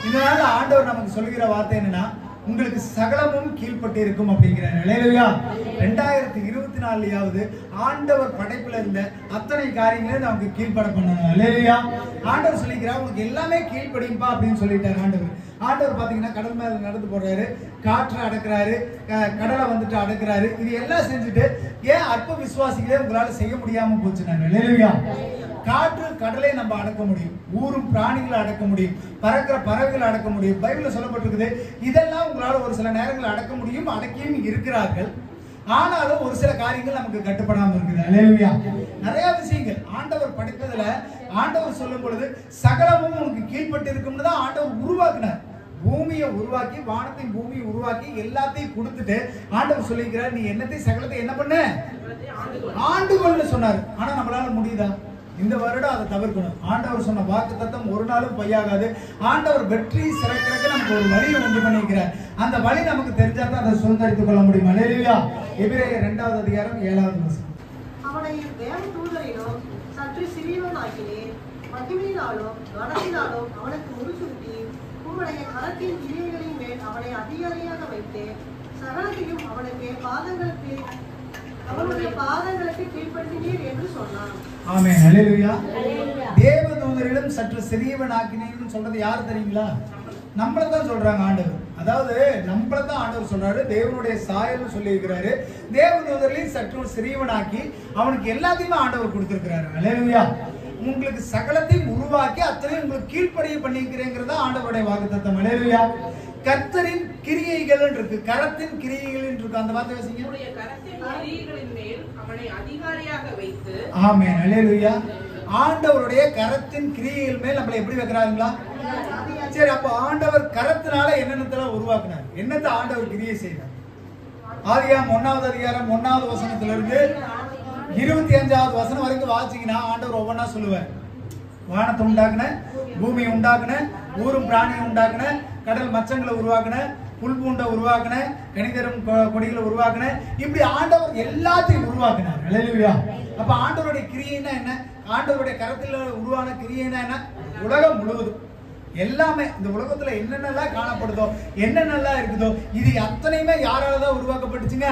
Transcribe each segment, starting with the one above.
இந்த நாள் ஆண்டவர் நமக்கு சொல்லுகிற வார்த்தை என்னன்னா, உங்களுக்கு சகலமும் கீழ்பட்டு இருக்கும் அப்படிங்கிறார். அல்லேலூயா. 2024 ஆண்டவர் படைப்புல இருந்த அத்தனை காரியங்களையும் நமக்கு கீழ்பட பண்ணணும். அல்லேலூயா. ஆண்டவர் சொல்லிக்கிறார், உங்களுக்கு எல்லாமே கீழ்படியும்பா அப்படின்னு சொல்லிட்டார் ஆண்டவர். ஆண்டவர் பாத்தீங்கன்னா கடல் மேல நடந்து போறாரு, காற்றை அடக்குறாரு, கடலை வந்துட்டு அடக்குறாரு. இது எல்லாம் செஞ்சுட்டு ஏன் அற்ப விசுவாசிகளே உங்களால செய்ய முடியாம போச்சுனாங்க. அல்லேலூயா. காற்று கடலை நம்ம அடக்க முடியும், ஊரும் பிராணிகளை அடக்க முடியும், பறக்கிற பறவைகளை அடக்க முடியும். பைபிள்ல சொல்லப்பட்டிருக்குது, இதெல்லாம் உங்களால ஒரு சில நேரங்களில் அடக்க முடியும், அடக்கியும் இருக்கிறார்கள். ஆனாலும் ஒரு சில காரியங்கள் நமக்கு கட்டுப்படாம இருக்குது. அல்லேலூயா. நிறைய விஷயங்கள் ஆண்டவர் படைத்ததுல ஆண்டவர் சொல்லும் பொழுது சகலமும் உனக்கு கீழ்பட்டு இருக்கும்னு தான் ஆண்டவர் உருவாக்குனார். பூமியை உருவாக்கி, வானத்தையும் பூமியை உருவாக்கி எல்லாத்தையும் கொடுத்துட்டு ஆண்டவர் சொல்லிக்கிறார், நீ என்னத்தை சகலத்தை என்ன பண்ண ஆண்டுகள்னு சொன்னார். ஆனா நம்மளால முடியுதா? இந்த வருடம் அதை தவிர்க்கணும். ஆண்டவர் சொன்ன வாக்குத்தத்தம் ஒரு நாளும் பொய்யாகாது. ஆண்டவர் வெற்றி சிறக்கிறதுக்கு நமக்கு ஒரு வழியை உண்டு பண்ணிக்கிறார். அந்த வழி நமக்கு தெரிஞ்சா தான் அதை சுதந்திரித்துக் கொள்ள முடியும். அல்லேலூயா. எபிரேயர் 2வது அதிகாரம் 7வது வசனம். அவனை தேவ தூதரிலும் சற்று சிறியவனாக்கினேன், மகிமையினாலும் கனத்தினாலும் அவனுக்கு முடிசூட்டி உம்முடைய கரத்தின் கிரியைகளின் மேல் அவனை அதிகாரியாக வைத்தேன், சகலத்தையும் அவனுடைய பாதங்களுக்கு கீழ்ப்படுத்தினீர் என்று சொன்னான். ஆமென். அல்லேலூயா. தேவதூதரிடம் சற்று சிறியவனாக்கினேன்னு சொல்றது யார் தெரியுங்களா? நம்மள தான் சொல்றாங்க ஆண்டவர். அதாவது நம்மள தான் ஆண்டவர் சொல்றாரு, தேவனுடைய சாயல்னு சொல்லி இருக்கிறாரு. தேவதூதரையும் சற்று சிறியவனாக்கி அவனுக்கு எல்லாத்தையுமே ஆண்டவர் கொடுத்திருக்கிறாரு. அல்லேலூயா. உங்களுக்கு சகலத்தையும் உருவாக்கி அத்தனையும் உங்களுக்கு கீழ்ப்படிய பண்ணிக்கிறேங்கிறதா ஆண்டவருடைய வாக்குத்தத்தம். அல்லேலூயா. கர்த்தரின் கிரியைகள் இருக்கு, கரத்தின் கிரியைகள் இருக்கு. அந்த வார்த்தை வாசிங்க. ஆமென். அல்லேலூயா. ஆண்டவருடைய கரத்தின் கிரியைகள் மேல் நம்மளை எப்படி வைக்கிறாங்களா? சரி, அப்ப ஆண்டவர் கரத்தினால என்னென்னத்தெல்லாம் உருவாக்குனார்? என்னத்தை ஆண்டவர் கிரியை செய்தார்? ஆதியாகமம் 1வது அதிகாரம் 1வது வசனத்திலிருந்து 25வது வசனம் வரைக்கும் வாசிங்கன்னா ஆண்டவர் ஒவ்வொன்னா சொல்லுவார். வானத்தை உண்டாக்குன, பூமியை உண்டாக்குன, ஊரும் பிராணியை உண்டாக்குன, கடல் மச்சங்களை உருவாக்குன, புல் பூண்டை உருவாக்குன, கனிதரும் கொடிகளை உருவாக்குன, இப்படி ஆண்டவர் எல்லாத்தையும் உருவாக்குனார். அல்லேலூயா. அப்ப ஆண்டவருடைய கிரியைனா என்ன? ஆண்டவருடைய கரத்தில் உருவான கிரியைனா என்ன? உலகம் முழுவதும் எல்லாமே, இந்த உலகத்துல என்னென்னலாம் காணப்படுதோ, என்னென்னலாம் இருக்குதோ, இது அத்தனையுமே யாராலதான் உருவாக்கப்பட்டுச்சுங்க?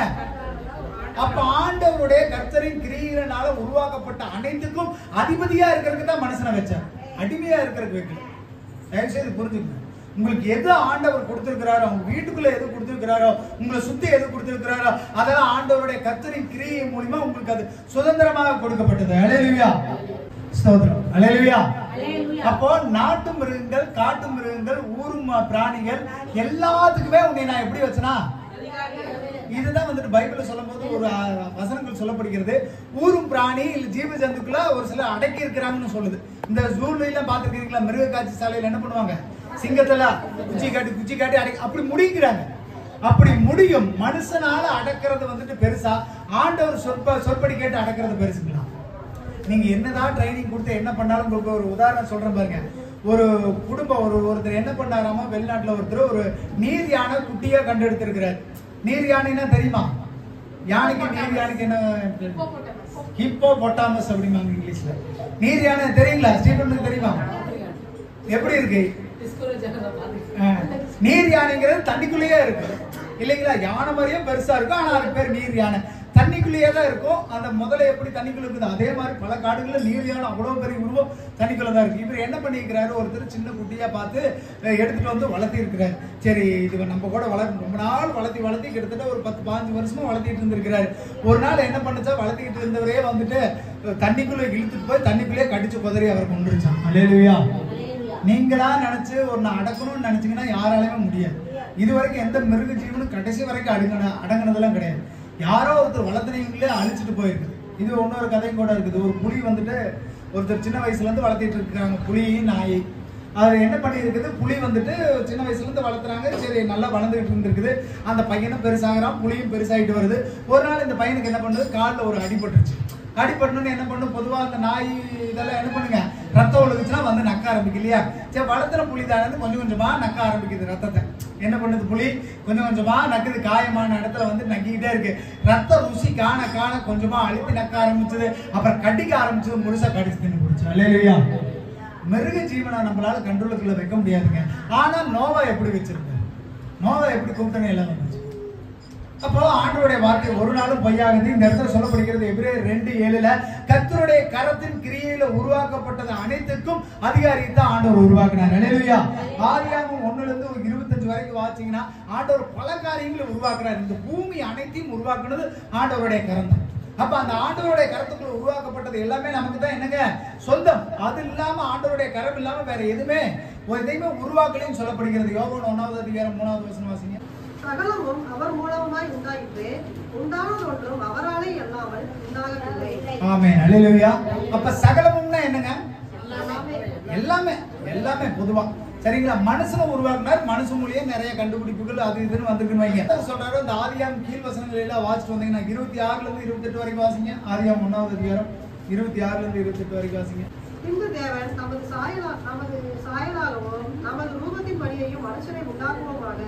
அப்ப ஆண்டவருடைய கர்த்தரின் கிரியையினால உருவாக்கப்பட்ட அனைத்துக்கும் அதிபதியா இருக்கிறதுக்கு தான் மனுஷனை வச்சார், அடிமையா இருக்கிறதுக்கு வைக்கல. தயவு செய்து புரிஞ்சுக்கணும். உங்களுக்கு எது ஆண்டவர் கொடுத்திருக்கிறாரோ, உங்க வீட்டுக்குள்ள எது கொடுத்திருக்கிறாரோ, உங்களை சுத்தி எது கொடுத்திருக்கிறாரோ, அதெல்லாம் ஆண்டவருடைய கர்த்தரின் கிரியை மூலமா உங்களுக்கு அது சுதந்திரமாக கொடுக்கப்பட்டது. அல்லேலூயா. ஸ்தோத்திரம். அல்லேலூயா. அப்போ நாட்டு மிருகங்கள், காட்டு மிருகங்கள், ஊரும் பிராணிகள் எல்லாத்துக்குமே உன்னை நான் எப்படி வச்சனா? இதுதான் வந்துட்டு பைபிள்ல சொல்லும் போது ஒரு வசனங்கள் சொல்லப்படுகிறது. ஊரும் பிராணி இல்ல ஜீவ ஜந்துக்களை ஒரு சில அடக்கி இருக்கிறாங்கன்னு சொல்லுது. இந்த ஜூல எல்லாம் பாத்துருக்கீங்களா? மிருக காட்சி சாலையில என்ன பண்ணுவாங்க? சிங்கத்தெல்லாம் குச்சி காட்டி அடக்கி அப்படி முடிக்கிறாங்க. அப்படி முடியும். மனுஷனால அடக்கிறது வந்துட்டு பெருசா, ஆண்டவர் சொற்படி கேட்டு அடக்கிறது பெருசுங்களா? நீங்க என்னதான் ட்ரைனிங் கொடுத்து என்ன பண்ணாலும் உங்களுக்கு ஒரு உதாரணம் சொல்றேன் பாருங்க. ஒரு குடும்பம் ஒருத்தர் என்ன பண்ணாராமா, வெளிநாட்டுல ஒருத்தர் ஒரு நீர் யானை குட்டியா கண்டெடுத்திருக்கிறார். நீர் யானைன்னா தெரியுமா? யானைக்கு நீர் யானைக்கு என்ன? ஹிப்போபொட்டாமஸ் அப்படிம்பாங்க இங்கிலீஷ்ல. நீர் யானை தெரியுங்களா? ஸ்டீபனுக்கு தெரியுமா? எப்படி இருக்கு? நீர் யானைங்கிறது தண்ணிக்குள்ளேயே இருக்கு இல்லைங்களா? யானை மாதிரியும் பெருசா இருக்கும், ஆனா அதுக்கு பேர் நீர் யானை. தண்ணிக்குள்ளேயே தான் இருக்கும். அந்த முதல்ல எப்படி தண்ணிக்குள்ள இருக்குது, அதே மாதிரி பல காடுகளில் நீர் யானை அவ்வளவு பெரிய உருவம் தண்ணிக்குள்ள தான் இருக்கு. இவர் என்ன பண்ணியிருக்கிறாரு, ஒருத்தர் சின்ன குட்டியா பார்த்து எடுத்துட்டு வந்து வளர்த்தி இருக்கிறாரு. சரி, இது நம்ம கூட ரொம்ப நாள் வளர்த்தி கிட்டத்தட்ட ஒரு 10-15 வருஷமா வளர்த்திட்டு இருந்திருக்கிறாரு. ஒரு நாள் என்ன பண்ணுச்சா, வளர்த்திக்கிட்டு இருந்தவரே வந்துட்டு தண்ணிக்குள்ள இழுத்துட்டு போய் தண்ணிக்குள்ளேயே கடிச்சு குதறி அவர் கொண்டுருச்சான். அல்லேலூயா. நீங்களா நினைச்சு ஒன்னு அடக்கணும்னு நினைச்சீங்கன்னா யாராலுமே முடியாது. இது வரைக்கும் எந்த மிருக ஜீவனும் கடைசி வரைக்கும் அடங்கினதெல்லாம் கிடையாது. யாரோ ஒருத்தர் வளர்த்துனீங்களே அழிச்சிட்டு போயிருக்கு. இது இன்னொரு கதையும் கூட இருக்குது. ஒரு புலி வந்துட்டு ஒருத்தர் சின்ன வயசுல இருந்து வளர்த்திட்டு இருக்காங்க, புலியும் நாயை. அது என்ன பண்ணி இருக்குது, புலி வந்துட்டு சின்ன வயசுல இருந்து வளர்த்துறாங்க. சரி, நல்லா வளர்ந்துகிட்டு இருந்திருக்குது. அந்த பையனும் பெருசாகிறான், புலியும் பெருசாகிட்டு வருது. ஒரு நாள் இந்த பையனுக்கு என்ன பண்ணுது, காலில் ஒரு அடிபட்டுருச்சு. அடிபட்டணும்னு என்ன பண்ணும், பொதுவாக அந்த நாய் இதெல்லாம் என்ன பண்ணுங்க, ரத்தம் ஒழுகுச்சுன்னா வந்து நக்க ஆரம்பிக்கு இல்லையா? சரி, வளர்த்துற புலி தானே கொஞ்சம் கொஞ்சமா நக்க ஆரம்பிக்குது ரத்தத்தை. என்ன பண்ணுது, புலி கொஞ்சம் கொஞ்சமா நக்குது. காயமான இடத்துல வந்து நக்கிக்கிட்டே இருக்கு. ரத்த ருசி காண காண கொஞ்சமா அழுத்தி நக்க ஆரம்பிச்சது. அப்புறம் கடிக்க ஆரம்பிச்சது. முழுசா கடிச்சு தின்னு போடுச்சு. அல்லேலூயா. மிருக ஜீவனை நம்மளால கண்ட்ரோலுக்குள்ள வைக்க முடியாதுங்க. ஆனா நோவா எப்படி வச்சிருந்தாரு? நோவா எப்படி கூப்பிட்டனே எல்லாம் வந்துச்சு. அப்போ ஆண்டவருடைய வார்த்தை ஒரு நாளும் பொய்யாகுது. இந்த இடத்துல சொல்லப்படுகிறது எபிரேயர் 2:7 கர்த்தருடைய கரத்தின் கிரியையில உருவாக்கப்பட்டது அனைத்துக்கும் அதிகாரியை தான் ஆண்டவர் உருவாக்கினார். அல்லேலூயா. ஆதியாகமம் 1 to 25 வரைக்கும் வாசிங்கன்னா ஆண்டவர் பல காரியங்களை உருவாக்குறார். இந்த பூமி அனைத்தையும் உருவாக்குனது ஆண்டவருடைய கரம் தான். அப்ப அந்த ஆண்டவருடைய கரத்துக்குள்ள உருவாக்கப்பட்டது எல்லாமே நமக்கு தான் என்னங்க சொந்தம். அது இல்லாம ஆண்டவருடைய கரம் இல்லாம வேற எதுவுமே ஒரு எதையுமே உருவாக்கலைன்னு சொல்லப்படுகிறது. யோவான் 1:3 வாசிங்க. சகலமும் அவர் மூலமாய் உண்டாயிற்று, உண்டானது ஒன்றும் அவராலே அல்லாமல் உண்டாகவில்லை. ஆமென். அல்லேலூயா. அப்ப சகலமும்னா என்னங்க? எல்லாமே எல்லாமே பொதுவா சரிங்களா? மனுஷனை உருவாக்குனார். மனுஷன் மூலியம் நிறைய கண்டுபிடிப்புகள் அது இதுன்னு வந்துருக்குன்னு வைங்க. சொல்றாரு அந்த ஆதியாகமம் கீழ் வசனங்கள் எல்லாம் வாசிட்டு வந்தீங்கன்னா 26 to 28 வரைக்கும் வாசிங்க. ஆதியாகமம் 1 26 to 28 வரைக்கும் வாசிங்க. பின்பு தேவன் நமது சாயலாகவும் நமது ரூபத்தின் படியையும் மனுஷனை உண்டாக்குவோமாக,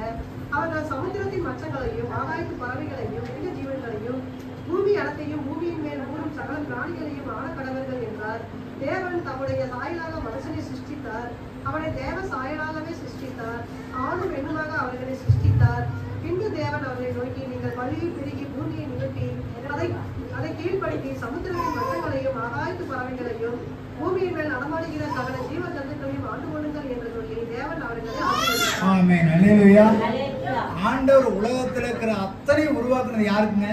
அவர்கள் சமுத்திரத்தின் மச்சங்களையும் ஆகாயத்து பறவைகளையும் மிருக ஜீவன்களையும் பூமி அனைத்தையும் பூமியின் மேல் ஊறும் சகல பிராணிகளையும் ஆள கடவர்கள் என்றார். தேவன் தம்முடைய சாயலாக மனுஷனை சிருஷ்டித்தார். அவனை தேவ சாயலாகவே சிருஷ்டித்தார். ஆணும் பெண்ணுமாக அவர்களை சிருஷ்டித்தார். பின்பு தேவன் அவர்களை நோக்கி, நீங்கள் பள்ளியை பெருகி பூமியை நிகழ்த்தி அதை கீழ்ப்படுத்தி சமுத்திரத்தின் மச்சங்களையும் ஆகாயத்து பறவைகளையும் பூமியின் மேல் நடமாடுகிற சகல ஜீவ ஜந்துக்களையும் ஆண்டு கொள்ளுங்கள் என்று சொல்லி தேவன் அவர்களை ஆசீர்வதித்தார். ஆமென். அல்லேலூயா. ஆண்டவர் உலகத்துல இருக்கிற அத்தனை உருவாக்குனது யாருக்குங்க?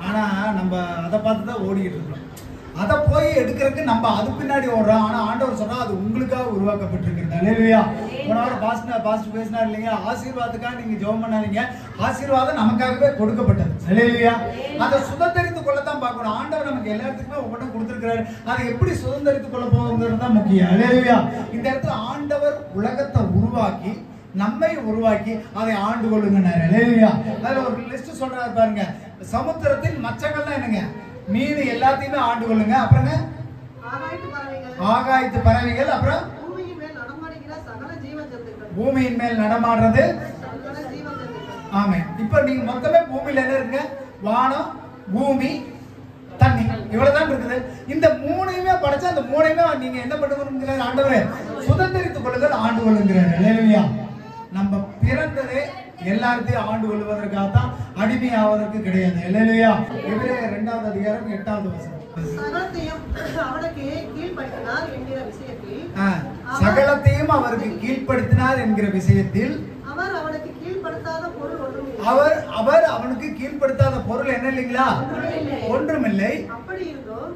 ஆனா நம்ம அதை பார்த்து தான் ஓடிக்கிட்டு இருக்கோம். அதை போய் எடுக்கிறதுக்கு நம்ம அது பின்னாடி ஓடுறோம். ஆனா ஆண்டவர் சொன்னா அது உங்களுக்காக உருவாக்கப்பட்டிருக்கிறது. அல்லேலூயா. போன பாஸ்ட் பேசினார் இல்லைங்க, ஆசீர்வாதத்துக்காக நீங்க ஜெபம் பண்ணாதீங்க, ஆசீர்வாதம் நமக்காகவே கொடுக்கப்பட்டது. அல்லேலூயா. அதை சுதந்திரித்துக் கொள்ளத்தான் பார்க்கணும். ஆண்டவர் நமக்கு எல்லாத்துக்குமே ஒவ்வொன்றும் கொடுத்திருக்கிறாரு. அதை எப்படி சுதந்திரித்துக் கொள்ள போகுங்கிறது தான் முக்கியம். அல்லேலூயா. இந்த இடத்துல ஆண்டவர் உலகத்தை உருவாக்கி நம்மை உருவாக்கி அதை ஆண்டு கொள்ளுங்கன்னாரு. அல்லேலூயா. அதுல ஒரு லிஸ்ட் சொல்றாரு பாருங்க. சமுத்திரத்தின் மச்சங்கள்லாம் என்னங்க? மீன் எல்லாத்தையுமே ஆண்டு கொள்ளுங்க. அப்புறங்க ஆகாயத்து பறவைகள், அப்புறம் பூமியின் மேல் நடமாடுறது. ஆமே. இப்ப நீங்க மொத்தமே பூமியில என்ன இருக்குங்க? வானம், பூமி, தண்ணி, இவ்வளவுதான் இருக்குது. இந்த மூணையுமே படைச்சா அந்த மூணையுமே நீங்க என்ன பண்ணுங்கிறாரு ஆண்டவரே? சுதந்திரித்துக் கொள்ளுங்கள், ஆண்டு கொள்ளுங்கிறாரு. அல்லேலூயா. நம்ம பிறந்ததே எல்லாத்தையும் ஆண்டு கொள்வதற்காக தான், அடிமை ஆவதற்கு கிடையாது. அல்லேலூயா. எபிரேயர் 2:8 சகலத்தையும் அவருக்கு கீழ்ப்படுத்தினார் என்கிற விஷயத்தில் சகலத்தையும் அவருக்கு கீழ்ப்படுத்தினார் என்கிற விஷயத்தில் அவர் அவனுக்கு கீழ்ப்படுத்தாத பொருள் ஒன்றும் இல்லை. அவர் அவனுக்கு கீழ்ப்படுத்தாத பொருள் என்ன இல்லைங்களா? ஒன்றுமில்லை.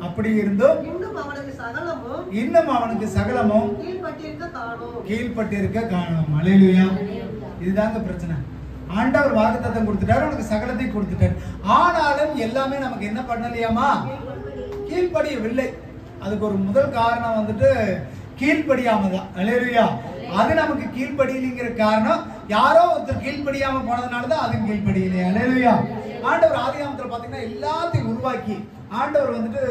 அப்படி இருந்தும் இன்னும் அவனுக்கு சகலமும் கீழ்ப்பட்டிருக்க காணும். அல்லேலூயா. இதுதாங்க பிரச்சனை. ஆண்டவர் வாக்குத்தத்தம் கொடுத்துட்டாரு, உனக்கு சகலத்தை கொடுத்துட்டாரு. ஆனாலும் எல்லாமே நமக்கு என்ன பண்ணலையாமா? கீழ்ப்படியவில்லை. அதுக்கு ஒரு முதல் காரணம் வந்துட்டு கீழ்ப்படியாம தான். அல்லேலூயா. அது நமக்கு கீழ்ப்படியலைங்கிற காரணம் யாரோ ஒருத்தர் கீழ்ப்படியாம போனதுனாலதான் அது கீழ்ப்படியலையா? அல்லேலூயா. ஆண்டவர் ஆதியாகமத்துல பாத்தீங்கன்னா எல்லாத்தையும் உருவாக்கி ஆண்டவர் வந்துட்டு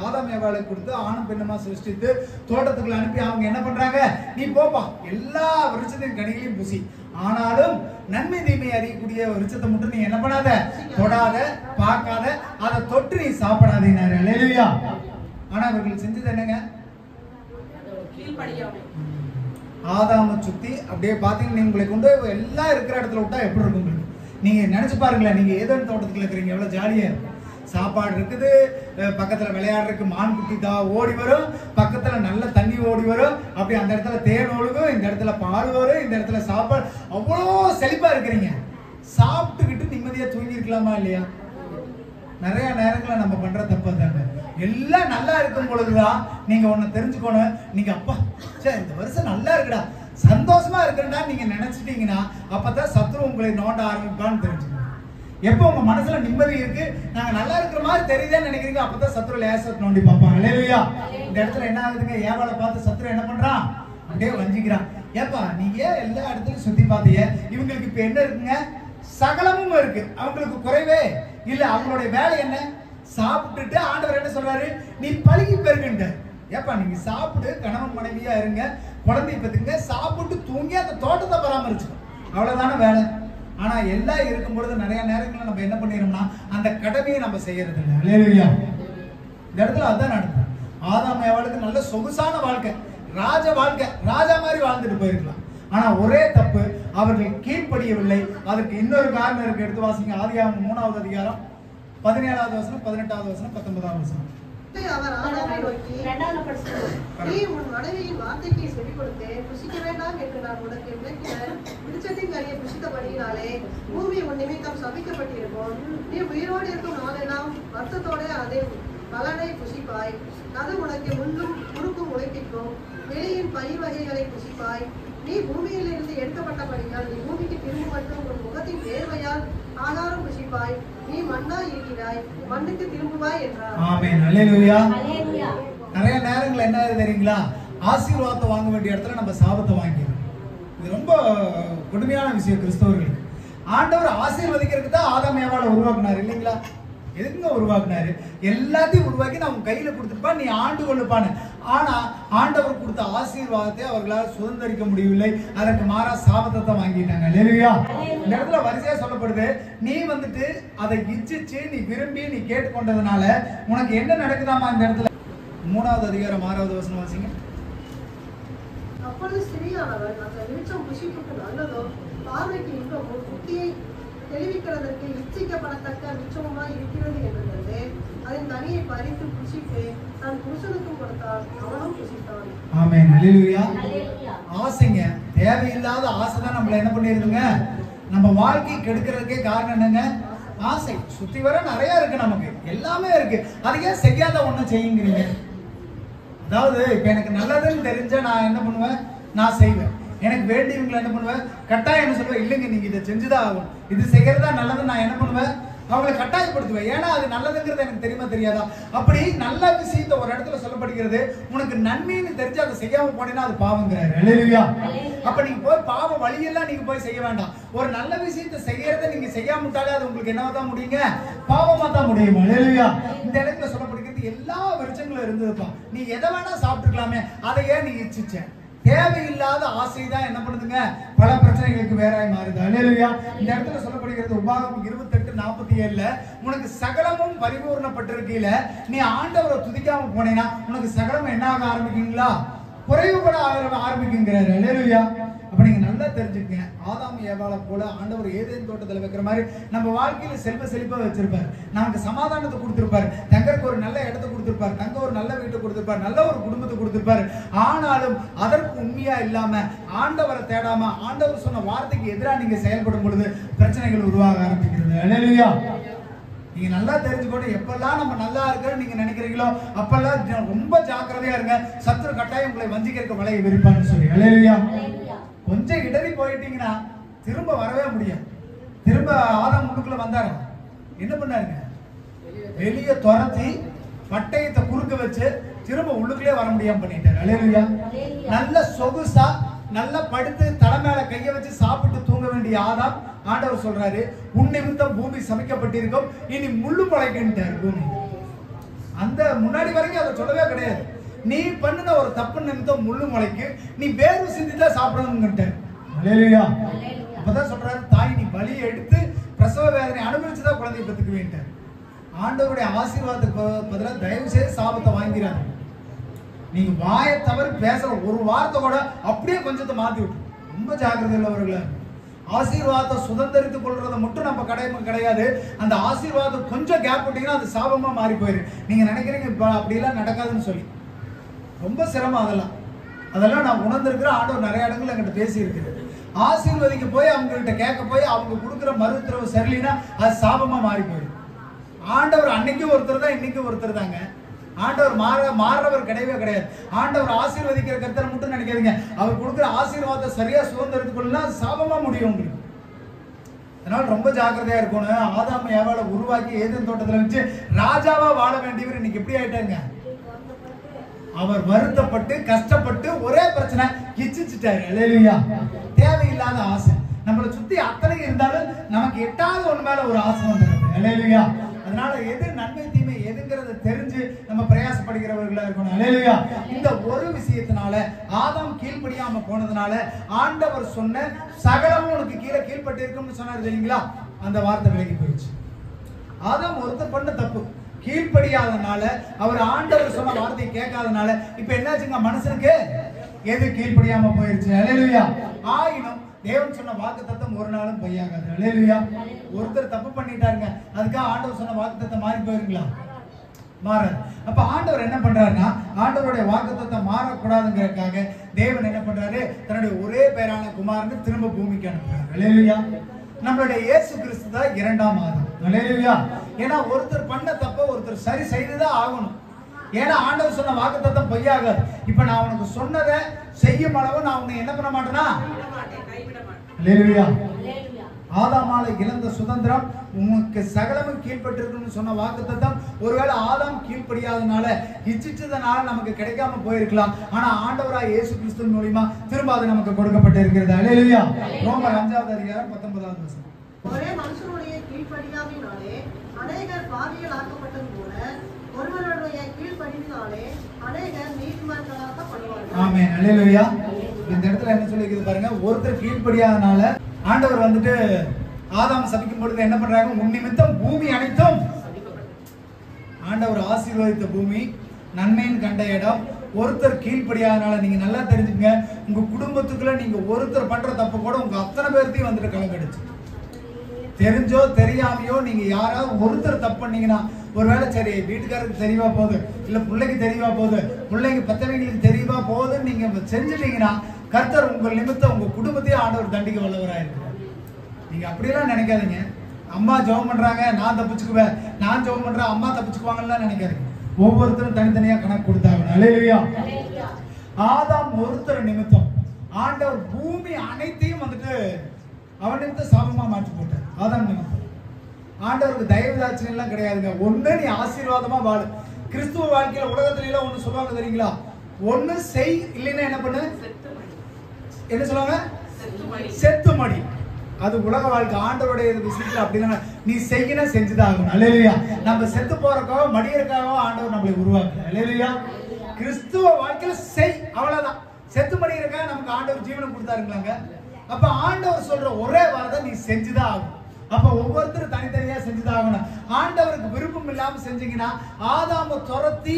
ஆதாம் ஏவாளை கொடுத்து ஆணும் பெண்ணுமா சிருஷ்டித்து தோட்டத்துக்குள்ள அனுப்பி அவங்க என்ன பண்றாங்க? நீ போப்பா, எல்லா விருட்சத்தின் கனிகளையும் புசி, ஆனாலும் நன்மை தீமை அறியக்கூடிய விருட்சத்தை மட்டும் நீ என்ன பண்ணாத, தொடாத, பார்க்காத, அதை தொட்டு நீ சாப்பிடாதீனாரு. அல்லேலூயா. ஆனா இவர்கள் செஞ்சது என்னங்க? ஆதாம சுத்தி அப்படியே பாத்தீங்கன்னா உங்களை கொண்டு எல்லாம் இருக்கிற இடத்துல விட்டா எப்படி இருக்கும்? நீங்க நினைச்சு பாருங்களேன். நீங்க ஏதோ தோட்டத்துக்குள்ள இருக்கிறீங்க, எவ்வளவு ஜாலியா இருக்கும். சாப்பாடு இருக்குது, பக்கத்துல விளையாடுறதுக்கு மான் குட்டி தான் ஓடி வரும், பக்கத்துல நல்ல தண்ணி ஓடி வரும், அப்படி அந்த இடத்துல தேன் ஒழுகும், இந்த இடத்துல பால் வரும், இந்த இடத்துல சாப்பாடு, அவ்வளோ செழிப்பா இருக்கிறீங்க. சாப்பிட்டுக்கிட்டு நிம்மதியா தூங்கி இருக்கலாமா இல்லையா? நிறைய நேரங்களில் நம்ம பண்ற தப்பு தாங்க. எல்லாம் நல்லா இருக்கும் பொழுதுதான் நீங்க ஒன்னு தெரிஞ்சுக்கணும். நீங்க அப்பா சரி இந்த வருஷம் நல்லா இருக்குடா, சந்தோஷமா இருக்குடா நீங்க நினைச்சிட்டீங்கன்னா அப்பதான் சத்ரு உங்களை நோண்ட ஆரம்பிப்பான்னு தெரிஞ்சுக்கணும். எப்போ உங்க மனசுல நிம்மதி இருக்கு, நாங்க நல்லா இருக்கிற மாதிரி தெரியுதுன்னு நினைக்கிறீங்க, அப்பதான் சத்ரு லேசா நோண்டி பார்ப்பாங்க. அல்லேலூயா. இந்த இடத்துல என்ன ஆகுதுங்க? ஏவாளை பார்த்து சத்ரு என்ன பண்றான்? அப்படியே வஞ்சிக்கிறான். ஏப்பா நீங்க எல்லா இடத்துலயும் சுத்தி பார்த்தீங்க, இவங்களுக்கு இப்ப என்ன இருக்குங்க? சகலமும் இருக்கு, அவங்களுக்கு குறைவே இல்ல. அவங்களுடைய வேலை என்ன? சாப்பிட்டுட்டு ஆண்டவர் என்ன சொல்றாரு? நீ பழுகி பெருகுங்க. ஏப்பா நீங்க சாப்பிட்டு கணவன் மனைவியா இருங்க, குழந்தை பெற்றுங்க, சாப்பிட்டு தூங்கி அந்த தோட்டத்தை பராமரிச்சுக்கணும், அவ்வளவுதான வேலை. ஆனா எல்லாம் இருக்கும் பொழுது நிறைய நேரங்களில் நம்ம என்ன பண்ணிடுறோம்னா அந்த கடமையை நம்ம செய்யறது இல்லை. அல்லேலூயா. இந்த இடத்துல அதான் நடக்குது. ஆதாம் ஏவாளுக்கு நல்ல சொகுசான வாழ்க்கை, ராஜ வாழ்க்கை, ராஜா மாதிரி வாழ்ந்துட்டு போயிருக்கலாம். ஆனா ஒரே தப்பு, அவர்கள் கீழ்ப்படியவில்லை. அதற்கு இன்னொரு காரணம் இருக்கு. எடுத்து வாசிங்க ஆதியாகமம் 3வது அதிகாரம் 17வது வசனம், 18வது வசனம், 19வது வசனம். அவர் ஆதாமை நோக்கி, நீ உன் மனைவியின் வார்த்தைக்கு செவி கொடுத்து புசிக்க வேண்டாம் என்று நான் உனக்கு விளக்கின விருட்சத்தின் கனியை புசித்தபடியினாலே பூமி உன் நிமித்தம் சபிக்கப்பட்டிருக்கும். நீ உயிரோடு இருக்கும் நாளெல்லாம் வருத்தத்தோட அதை பலனை புசிப்பாய். அது உனக்கு முள்ளும் குறுக்கும் உழைப்பிக்கும். வெளியின் பயிர் வகைகளை புசிப்பாய். நீ பூமியிலிருந்து எடுக்கப்பட்டபடியால் நீ பூமிக்கு திரும்ப மட்டும் உன் முகத்தின் வேர்வையால் ஆகாரம் புசிப்பாய். நீ மண்ணா இருக்கிறாய், மண்ணுக்கு திரும்புவாய் என்றார். ஆமென். அல்லேலூயா. நிறைய நேரங்கள் என்ன தெரியுங்களா, ஆசீர்வாதத்தை வாங்க வேண்டிய இடத்துல நம்ம சாபத்தை வாங்கிடுறோம். இது ரொம்ப கொடுமையான விஷயம் கிறிஸ்தவர்களுக்கு. ஆண்டவர் ஆசீர்வதிக்கிறதுக்கு தான் ஆதாம் ஏவாளை உருவாக்குனாரு இல்லைங்களா? எதுக்குங்க உருவாக்குனாரு? எல்லாத்தையும் உருவாக்கி நான் உன் கையில கொடுத்துருப்பா, நீ ஆண்டு கொள்ளுப்பான்னு. ஆனா ஆண்டவர் கொடுத்த ஆசீர்வாதத்தை அவர்களால் சுதந்திரிக்க முடியவில்லை. அதற்கு மாறா சாபத்தை தான் வாங்கிட்டாங்க. அல்லேலூயா. இந்த இடத்துல வரிசையா சொல்லப்படுது, நீ வந்துட்டு அதை இச்சிச்சு நீ விரும்பி நீ கேட்டுக்கொண்டதுனால உனக்கு என்ன நடக்குதாமா? இந்த இடத்துல 3வது அதிகாரம் 6வது வசனம் வாசிங்க. அப்பொழுது ஸ்திரீயானவள் அந்த விருட்சம் புசிப்புக்கு நல்லதோ பார்வைக்கு இன்பமோ புத்தியை தெளிவிக்கிறதற்கு இச்சிக்கப்படத்தக்க விருட்சமாய் இருக்கிறது என்றது. அதன் கனியை பறித்து புசித்து தன் புருஷனுக்கும் கொடுத்தாள், அவனும் புசித்தான். ஆமென். அல்லேலூயா. ஆசைங்க, தேவையில்லாத ஆசை தான் நம்மள என்ன பண்ணிருதுங்க, நம்ம வாழ்க்கையை கெடுக்கிறதுக்கே காரணம் என்னங்க? ஆசை. சுத்தி வர நிறைய இருக்கு, நமக்கு எல்லாமே இருக்கு. அது ஏன் செய்யாத ஒண்ணு செய்யுங்கிறீங்க? அதாவது இப்ப எனக்கு நல்லதுன்னு தெரிஞ்சா நான் என்ன பண்ணுவேன்? நான் செய்வேன். எனக்கு வேண்டியவங்களை என்ன பண்ணுவேன்? கட்டாயம் என்ன சொல்லுவேன்? இல்லைங்க நீங்க இதை செஞ்சுதான் ஆகும், இது செய்யறதா நல்லது. நான் என்ன பண்ணுவேன்? அவங்களை கட்டாயப்படுத்துவேன். ஏன்னா அது நல்லதுங்கிறது எனக்கு தெரியுமா தெரியாதா? அப்படி நல்ல விஷயத்தை ஒரு இடத்துல சொல்லப்படுகிறது, உனக்கு நன்மைன்னு தெரிஞ்சு அதை செய்யாம போனீங்கன்னா அது பாவங்கிறாரு. அல்லேலூயா. அப்ப நீங்க போய் பாவ வழியெல்லாம் நீங்க போய் செய்ய வேண்டாம். ஒரு நல்ல விஷயத்தை செய்யறத நீங்க செய்யாம விட்டாலே அது உங்களுக்கு என்னதான் முடியுங்க? பாவமா தான் முடியும். அல்லேலூயா. இந்த இடத்துல சொல்லப்படுகிறது எல்லா விருட்சங்களும் இருந்ததுப்பா, நீ எதை வேணா சாப்பிட்டுக்கலாமே, அதை ஏன் நீ இச்சிச்ச? தேவையில்லாத ஆசை தான் என்ன பண்ணுதுங்க, பல பிரச்சனைகளுக்கு வேறாய் மாறுது. அல்லேலூயா. இந்த இடத்துல சொல்லப்படுகிறது உபாகமம் 28:47, உனக்கு சகலமும் பரிபூர்ணப்பட்டிருக்கீல, நீ ஆண்டவரை துதிக்காம போனேன்னா உனக்கு சகலம் என்ன ஆக ஆரம்பிக்குங்களா? குறைவுபட ஆரம்பிக்குங்கிறாரு. அல்லேலூயா. அப்ப நீங்க நல்லா தெரிஞ்சுக்கங்க, ஆதாம் ஏவாளை போல ஆண்டவர் ஏதேன் தோட்டத்தில் வைக்கிற மாதிரி நம்ம வாழ்க்கையில செல்வ செழிப்பா வச்சிருப்பாரு. நமக்கு சமாதானத்தை கொடுத்திருப்பாரு, தங்கருக்கு ஒரு நல்ல இடத்தை கொடுத்திருப்பாரு, தங்க ஒரு நல்ல வீட்டை கொடுத்திருப்பாரு, நல்ல ஒரு குடும்பத்தை கொடுத்திருப்பாரு. ஆனாலும் அதற்கு உண்மையா இல்லாம ஆண்டவரை தேடாம ஆண்டவர் சொன்ன வார்த்தைக்கு எதிராக நீங்க செயல்படும் பொழுது பிரச்சனைகள் உருவாக ஆரம்பிக்கிறது. அல்லேலூயா. நீங்க நல்லா தெரிஞ்சுக்கணும், எப்பெல்லாம் நம்ம நல்லா இருக்கிறோம் நீங்க நினைக்கிறீங்களோ அப்பெல்லாம் ரொம்ப ஜாக்கிரதையா இருங்க. சத்துரு கட்டாயம் உங்களை வஞ்சிக்கிறதுக்கு வலையை விரிப்பான்னு சொல்லி. அல்லேலூயா. கொஞ்சம் இடறி போயிட்டீங்கன்னா திரும்ப வரவே முடியாது. திரும்ப ஆதாம் முன்னுக்குள்ள வந்தாரு, என்ன பண்ணாருங்க? வெளியே துரத்தி பட்டயத்தை குறுக்க வச்சு திரும்ப உள்ளுக்குள்ளே வர முடியாம பண்ணிட்டாரு. அல்லேலூயா. நல்ல சொகுசா நல்லா படுத்து தலை மேல கைய வச்சு சாப்பிட்டு தூங்க வேண்டிய ஆதாம் ஆண்டவர் சொல்றாரு, உன் நிமித்தம் பூமி சமைக்கப்பட்டிருக்கும், இனி முள்ளு முளைக்கின்றாரு பூமி. அந்த முன்னாடி வரைக்கும் அதை சொல்லவே கிடையாது. நீ பண்ணின ஒரு தப்பு நிமித்தம் முள்ளு முளைக்கு, நீ வேறு சிந்திதான் சாப்பிடணும்னுட்ட. அல்லேலூயா. அப்பதான் சொல்றாரு, தாய் நீ பலியை எடுத்து பிரசவ வேதனை அனுபவிச்சுதான் குழந்தையை பெற்றுக்க வேண்டார். ஆண்டவருடைய ஆசீர்வாதத்துக்கு பதிலாக தயவு செய்து சாபத்தை வாங்கிறாங்க. நீங்க வாயை தவறு பேசுற ஒரு வார்த்தை கூட அப்படியே கொஞ்சத்தை மாத்தி விட்டு ரொம்ப ஜாக்கிரதை உள்ளவர்கள. ஆசீர்வாதத்தை சுதந்திரித்துக் கொள்றதை மட்டும் நம்ம கிடையாது. அந்த ஆசீர்வாதம் கொஞ்சம் கேப் விட்டீங்கன்னா அது சாபமா மாறி போயிரு. நீங்க நினைக்கிறீங்க இப்ப அப்படிலாம் நடக்காதுன்னு சொல்லி, ரொம்ப சிரமம். அதெல்லாம் நான் உணர்ந்திருக்கிற ஆண்டவர் நிறைய இடங்கள் என்கிட்ட பேசி இருக்குது. ஆசீர்வதிக்க போய் அவங்ககிட்ட கேட்க போய் அவங்க கொடுக்குற மருத்துவ சரியில்லைன்னா அது சாபமா மாறி போயிடும். ஆண்டவர் அன்னைக்கும் ஒருத்தர் தான், இன்னைக்கும் ஒருத்தர் தாங்க. ஆண்டவர் மாறுறவர் கிடையவே கிடையாது. ஆண்டவர் ஆசீர்வதிக்கிற கர்த்தரை மட்டும் நினைக்காதீங்க. அவர் கொடுக்குற ஆசீர்வாதத்தை சரியா சுதந்திரத்துக்குள்ளலாம் சாபமா முடியும் உங்களுக்கு. அதனால ரொம்ப ஜாக்கிரதையா இருக்கணும். ஆதாம் ஏவாளை உருவாக்கி ஏதேன் தோட்டத்துல வச்சு ராஜாவா வாழ வேண்டியவர் இன்னைக்கு எப்படி ஆயிட்டாங்க? அவர் வருத்தப்பட்டு கஷ்டப்பட்டு ஒரே பிரச்சனை கிச்சிட்டாரு. அல்லேலூயா. தேவையில்லாத ஆசை நம்மளை சுத்தி அத்தனை இருந்தாலும் நமக்கு எட்டாவது ஒண்ணு மேல ஒரு ஆசை வந்துடுது. அல்லேலூயா. அதனால எது நன்மை தீமை எதுங்கிறத தெரிஞ்சு நம்ம பிரயாசப்படுகிறவர்களா இருக்கணும். அல்லேலூயா. இந்த ஒரு விஷயத்தினால ஆதாம் கீழ்ப்படியாம போனதுனால ஆண்டவர் சொன்ன சகலமும் உனக்கு கீழ்ப்பட்டு இருக்கும்னு சொன்னார் தெரியுங்களா? அந்த வார்த்தை விலகி போயிடுச்சு. ஆதாம் ஒருத்தர் பண்ண தப்பு, கீழ்ப்படியாதனால, அவர் ஆண்டவர் சொன்ன வார்த்தையை கேட்காதனால இப்ப என்னாச்சுங்க, மனுஷனுக்கு எது கீழ்ப்படியாம போயிருச்சு. அல்லேலூயா. ஆயினும் தேவன் சொன்ன வாக்குத்தத்தம் ஒரு நாளும் பொய்யாகாது. அல்லேலூயா. ஒருத்தர் தப்பு பண்ணிட்டாருங்க, அதுக்காக ஆண்டவர் சொன்ன வாக்குத்தத்தம் மாறி போயிருங்களா? மாறாது. அப்ப ஆண்டவர் என்ன பண்றாருன்னா, ஆண்டவருடைய வாக்குத்தத்தம் மாறக்கூடாதுங்கிறதுக்காக தேவன் என்ன பண்றாரு, தன்னுடைய ஒரே பேரான குமாரனை திரும்ப பூமிக்கு அனுப்புறாரு. அல்லேலூயா. நம்மளுடைய இயேசு கிறிஸ்து தான் இரண்டாம் ஆதாம். அல்லேலூயா. ஏன்னா ஒருத்தர் பண்ண தப்ப ஒருத்தர் சரி செய்துதான் ஆகணும். ஏன்னா ஆண்டவர் சொன்ன வாக்குத்தத்தம் பொய்யாகாது. இப்ப நான் உனக்கு சொன்னதை செய்யும் அளவு நான் உன்னை என்ன பண்ண மாட்டேனா? அல்லேலூயா. ஆதாமால இழந்த சுதந்திரம் உனக்கு சகலமும் கீழ்பட்டிருக்குன்னு சொன்ன வாக்குத்தத்தம் ஒருவேளை ஆதாம் கீழ்ப்படியாதனால இச்சிச்சதனால நமக்கு கிடைக்காம போயிருக்கலாம். ஆனா ஆண்டவராய் இயேசு கிறிஸ்து மூலமா திரும்ப அது நமக்கு கொடுக்கப்பட்டு இருக்கிறது. அல்லேலூயா. ரோமர் 5வது அதிகாரம் 19வது வசனம். ஒரே மனுஷனுடைய கீழ்ப்படியாமையினாலே அநேகர் பாவிகள் ஆக்கப்பட்டது போல ஒருவருடைய கீழ்ப்படிவினாலே அநேகர் நீதிமான்களாக்கப்படுவார்கள். ஆமென். அல்லேலூயா. இந்த இடத்துல என்ன சொல்லிருக்குது பாருங்க, ஒருத்தர் கீழ்ப்படியாதனால ஆண்டவர் வந்துட்டு ஆதாம் சபிக்கும் பொழுது என்ன பண்றாங்க, உன் நிமித்தம் பூமி அனைத்தும் ஆண்டவர் ஆசீர்வதித்த பூமி, நன்மையின் கண்ட இடம். ஒருத்தர் கீழ்ப்படியாதனால நீங்க நல்லா தெரிஞ்சுங்க, உங்க குடும்பத்துக்குள்ள நீங்க ஒருத்தர் பண்ற தப்பு கூட உங்க அத்தனை பேர்த்தையும் வந்துட்டு கலங்கடிச்சு. தெரிஞ்சோ தெரியாமையோ நீங்க யாராவது ஒருத்தர் தப்பு பண்ணீங்கன்னா, ஒருவேளை சரி வீட்டுக்காரருக்கு தெரியவா போகுது, இல்ல பிள்ளைக்கு தெரியவா போகுது, பிள்ளைங்க பத்தவங்களுக்கு தெரியவா போகுதுன்னு நீங்க செஞ்சுட்டீங்கன்னா, கர்த்தர் உங்கள் நிமித்தம் உங்க குடும்பத்தையும் ஆண்டவர் தண்டிக்க வல்லவராயிருக்கிறார். நீங்க அப்படியெல்லாம் நினைக்காதீங்க. அம்மா ஜெபம் பண்றாங்க நான் தப்பிச்சுக்குவேன், நான் ஜெபம் பண்றேன் அம்மா தப்பிச்சுக்குவாங்கன்னு நினைக்காதீங்க. ஒவ்வொருத்தரும் தனித்தனியா கணக்கு கொடுத்தாங்க. அல்லேலூயா. ஆதாம் ஒருத்தர் நிமித்தம் ஆண்டவர் பூமி அனைத்தையும் வந்துட்டு அவன் நிமித்தம் சாபமா மாற்றி போட்டார். ஆதாம் நிமித்தம். ஆண்டவருக்கு தயவுதாட்சியம் எல்லாம் கிடையாதுங்க. ஒண்ணு நீ ஆசீர்வாதமா வாழு. கிறிஸ்துவ வாழ்க்கையில உலகத்துல எல்லாம் ஒண்ணு சொல்லுவாங்க தெரியுங்களா, ஒண்ணு செய், இல்லைன்னா என்ன பண்ணு, என்ன சொல்லுவாங்க, செத்து மடி. அது உலக வாழ்க்கை. ஆண்டவருடைய விஷயத்துல அப்படின்னா நீ செய்யணும், செஞ்சுதான் ஆகணும். அல்லேலூயா. நம்ம செத்து போறக்காக மடியறக்காக ஆண்டவர் நம்மளை உருவாக்கல. அல்லேலூயா. கிறிஸ்துவ வாழ்க்கையில செய், அவ்வளவுதான். செத்து மடியறக்காக நமக்கு ஆண்டவர் ஜீவனம் கொடுத்தாருங்களாங்க. அப்ப ஆண்டவர் சொல்ற ஒரே வார்த்தை நீ செஞ்சுதான் ஆகணும். அப்ப ஒவ்வொருத்தரும் தனித்தனியா செஞ்சுதான் ஆகணும். ஆண்டவருக்கு விருப்பம் இல்லாம செஞ்சீங்கன்னா, ஆதாம துரத்தி